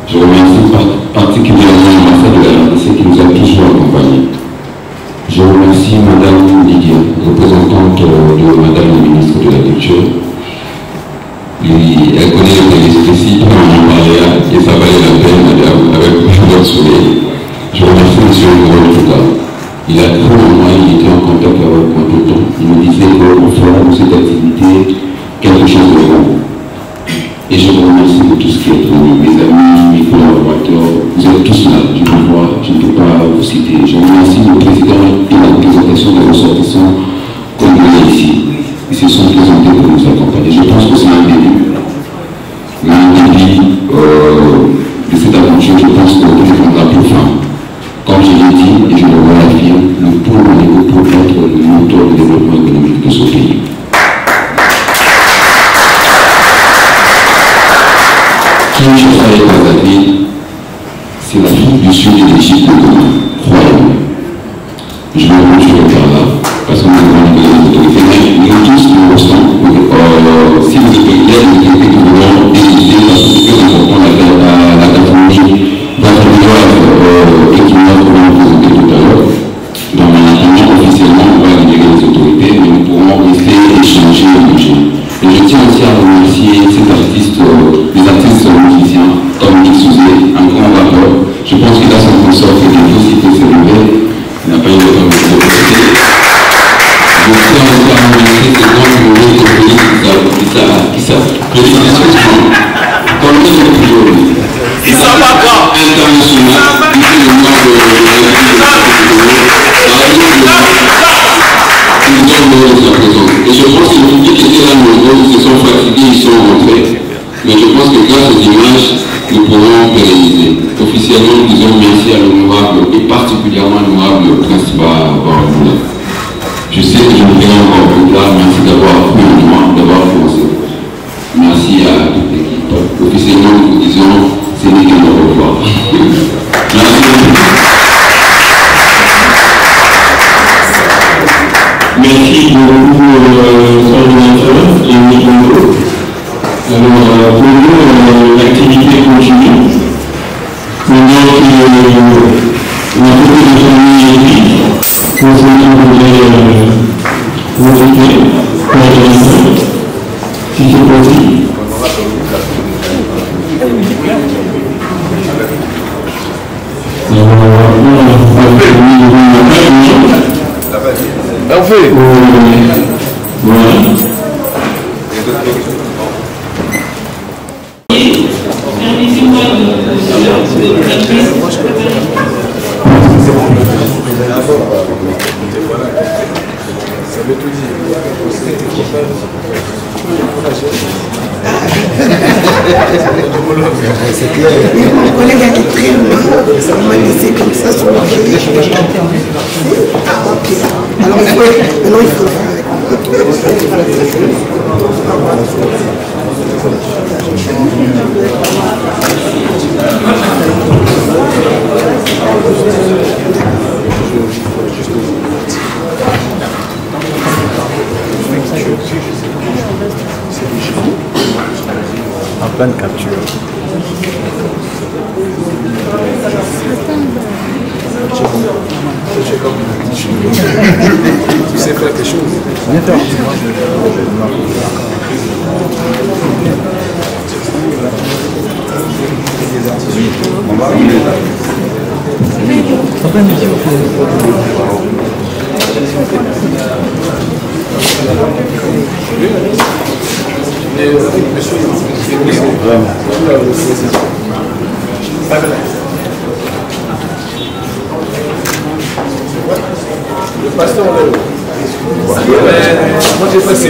Je remercie particulièrement l'ambassade de la RDC qui nous a toujours accompagnés. Je remercie Madame Lydia, représentante de Madame la ministre de la Culture. Elle connaît le téléspécifique, on en parlait et ça valait la peine, madame, avec votre soleil. Je remercie M. Ngoro Touka. Il a cru en moi, il était en contact avec moi tout le temps. Il me disait qu'on fera de cette activité quelque chose de bon. Et je vous remercie de tout ce qui est venu, mes amis, mes collaborateurs. Vous êtes tous là, je vous vois, je ne peux pas vous citer. Je remercie le président et la représentation des ressortissants congolais ici. Ils se sont présentés pour nous accompagner. Je pense que c'est un début. Mais un début de cette aventure, je pense qu'on prendra plus fin. Comme je l'ai dit, et je le réaffirme, le pôle au niveau pour être le moteur de développement économique de ce pays. Kinshasa et Brazzaville, c'est l'Afrique du Sud et l'Égypte de demain. Croyez-moi. Je me retrouve par là. et qui nous a présenté tout à l'heure. Donc, maintenant, officiellement, on va libérer les autorités, mais nous pourrons rester échanger et manger. Et je tiens aussi à remercier ces artistes, les artistes musiciens, comme Nick Souzé, un grand rappeur. Je pense qu'il a son consort qui est aussi peut s'élever. Il n'a pas eu le temps de se répéter. Je tiens aussi à remercier ces grands humoristes au pays qui savent. Je dis des choses comme le plus ils sont pas grands. International, ici le nom de et je pense que le public était là nombreux, ils se sont fatigués, ils sont rentrés. Mais je pense que grâce aux images, nous pourrons pérenniser. Officiellement, nous disons merci à l'honorable et particulièrement à l'honorable Prince Barouna. Je sais que je me fais encore plus tard, merci d'avoir cru en moi, d'avoir pensé. Merci à toute l'équipe. Officiellement, nous vous disons, c'est nickel de revoir. Merci beaucoup. Merci beaucoup, coordinateur et Nico. Alors, pour nous, l'activité continue. Maintenant qu'on a beaucoup de familles écrites, on se voudrait vous aider pour l'organisation, si c'est possible. Parfait. Voilà. Permettez-moi Mon collègue a été très loin, on m'a laissé comme ça sur le pied. Ah ok, alors maintenant il faut le faire avec en pleine capture. Tu sais faire quelque chose. Viens faire. On va le pasteur moi j'ai passé.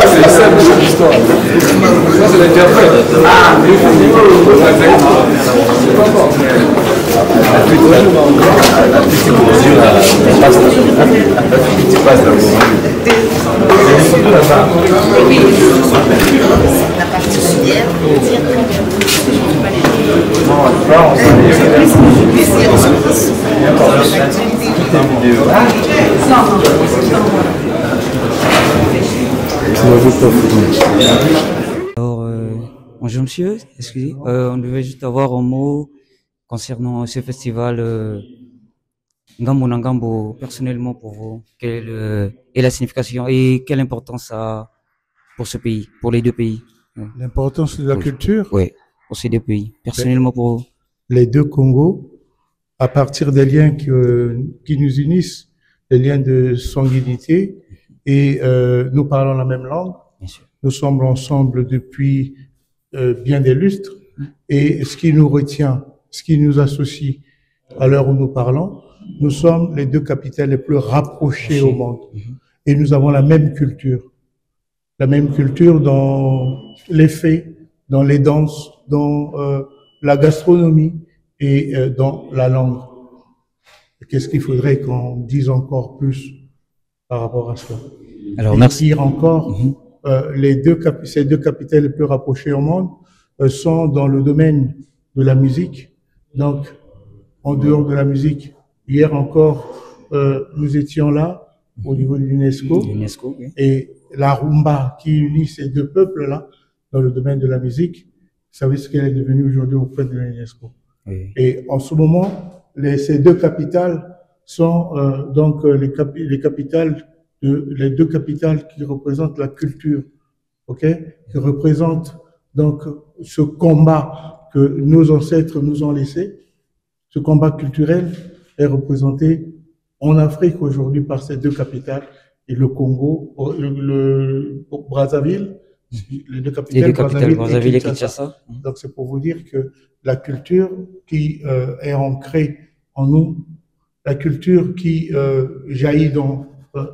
C'est la simple de l'histoire. Ça c'est l'interprète. Ah, la particulière. Alors, bonjour monsieur, excusez, on devait juste avoir un mot concernant ce festival Ngambo Nangambo, personnellement pour vous, quelle est la signification et quelle importance ça a pour ce pays, pour les deux pays? L'importance de la culture? Oui, pour ces deux pays, personnellement pour vous. Les deux Congos, à partir des liens qui nous unissent, les liens de sanguinité, et nous parlons la même langue. Nous sommes ensemble depuis bien des lustres, et ce qui nous retient, ce qui nous associe à l'heure où nous parlons, nous sommes les deux capitales les plus rapprochées au monde. Et nous avons la même culture dans les faits, dans les danses, dans la gastronomie et dans la langue. Qu'est-ce qu'il faudrait qu'on dise encore plus par rapport à cela? Alors, merci. Dire encore, ces deux capitales les plus rapprochées au monde sont dans le domaine de la musique. Donc, en dehors de la musique, hier encore, nous étions là au niveau de l'UNESCO. Oui. Et la rumba qui unit ces deux peuples-là dans le domaine de la musique, vous savez ce qu'elle est devenue aujourd'hui auprès de l'UNESCO. Oui. Et en ce moment, ces deux capitales sont donc les deux capitales qui représentent la culture, ok, qui représentent donc ce combat que nos ancêtres nous ont laissé. Ce combat culturel est représenté en Afrique aujourd'hui par ces deux capitales et le Congo, le Brazzaville, les deux capitales, Brazzaville et Kinshasa. Donc c'est pour vous dire que la culture qui est ancrée en nous, la culture qui jaillit dans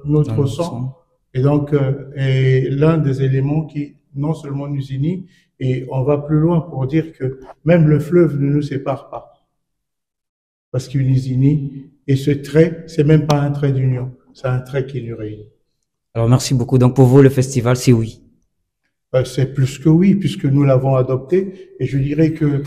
notre sang, et donc est l'un des éléments qui non seulement nous unit, et on va plus loin pour dire que même le fleuve ne nous sépare pas, parce qu'il nous unit, et ce trait, c'est même pas un trait d'union, c'est un trait qui nous réunit. Alors merci beaucoup. Donc pour vous, le festival, c'est oui? C'est plus que oui, puisque nous l'avons adopté, et je dirais que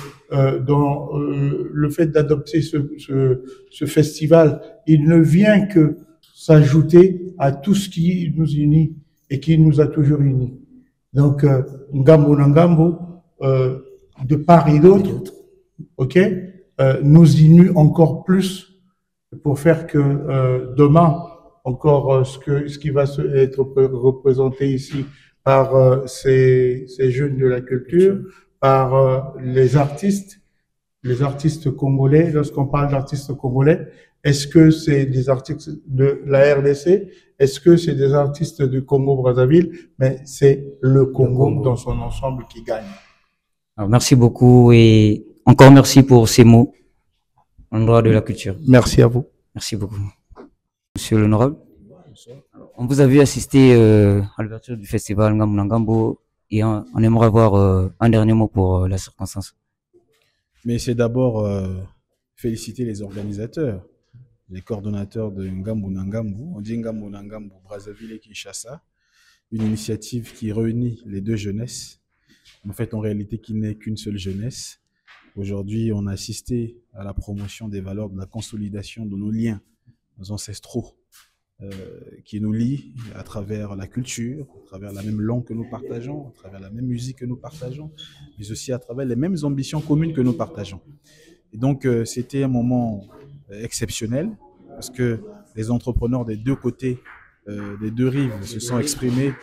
dans le fait d'adopter ce festival, il ne vient que s'ajouter à tout ce qui nous unit et qui nous a toujours unis. Donc, Ngambo Nangambo, de part et d'autre, ok, nous unit encore plus pour faire que demain, encore ce qui va être représenté ici par ces jeunes de la culture, par les artistes congolais. Lorsqu'on parle d'artistes congolais, est-ce que c'est des artistes de la RDC? Est-ce que c'est des artistes du Congo-Brazzaville? Mais c'est le Congo dans son ensemble qui gagne. Alors, merci beaucoup et encore merci pour ces mots en droit de la culture. Merci à vous. Merci beaucoup. Monsieur l'honorable, on vous a vu assister à l'ouverture du festival Ngambo Nangambo et on aimerait avoir un dernier mot pour la circonstance. Mais c'est d'abord féliciter les organisateurs, les coordonnateurs de Ngambo Nangambo. On dit Ngambo Nangambo, Brazzaville et Kinshasa. Une initiative qui réunit les deux jeunesses. En fait, en réalité, qui n'est qu'une seule jeunesse. Aujourd'hui, on a assisté à la promotion des valeurs de la consolidation de nos liens, nos ancestraux, qui nous lient à travers la culture, à travers la même langue que nous partageons, à travers la même musique que nous partageons, mais aussi à travers les mêmes ambitions communes que nous partageons. Et donc, c'était un moment exceptionnel parce que les entrepreneurs des deux côtés, des deux rives se sont exprimés.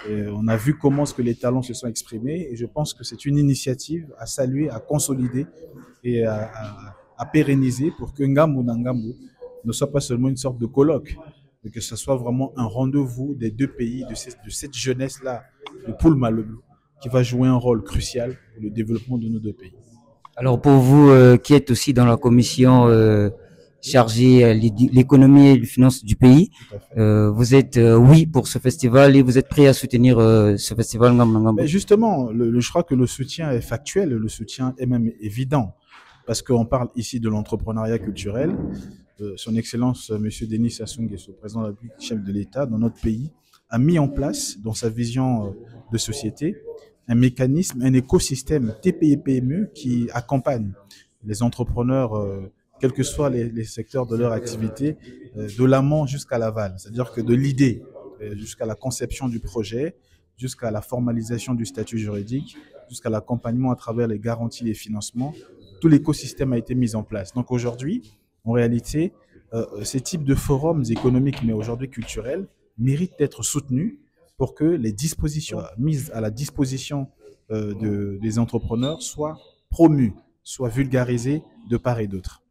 Et on a vu comment ce que les talents se sont exprimés et je pense que c'est une initiative à saluer, à consolider et à pérenniser pour que Ngambo Nangambo ne soit pas seulement une sorte de colloque, mais que ce soit vraiment un rendez-vous des deux pays, de cette jeunesse-là, de Poulma-le-Blou, qui va jouer un rôle crucial pour le développement de nos deux pays. Alors pour vous qui êtes aussi dans la commission chargée l'économie et les finances du pays, vous êtes oui pour ce festival et vous êtes prêt à soutenir ce festival Ngambo Nangambo? Mais justement, je crois que le soutien est factuel, le soutien est même évident, parce qu'on parle ici de l'entrepreneuriat culturel. Son Excellence, M. Denis Sassou Nguesso, président de la République, chef de l'État dans notre pays, a mis en place, dans sa vision de société, un mécanisme, un écosystème TPE-PME qui accompagne les entrepreneurs, quels que soient les secteurs de leur activité, de l'amont jusqu'à l'aval. C'est-à-dire que de l'idée jusqu'à la conception du projet, jusqu'à la formalisation du statut juridique, jusqu'à l'accompagnement à travers les garanties et les financements, tout l'écosystème a été mis en place. Donc aujourd'hui, en réalité, ces types de forums économiques, mais aujourd'hui culturels, méritent d'être soutenus pour que les dispositions mises à la disposition des entrepreneurs soient promues, soient vulgarisées de part et d'autre.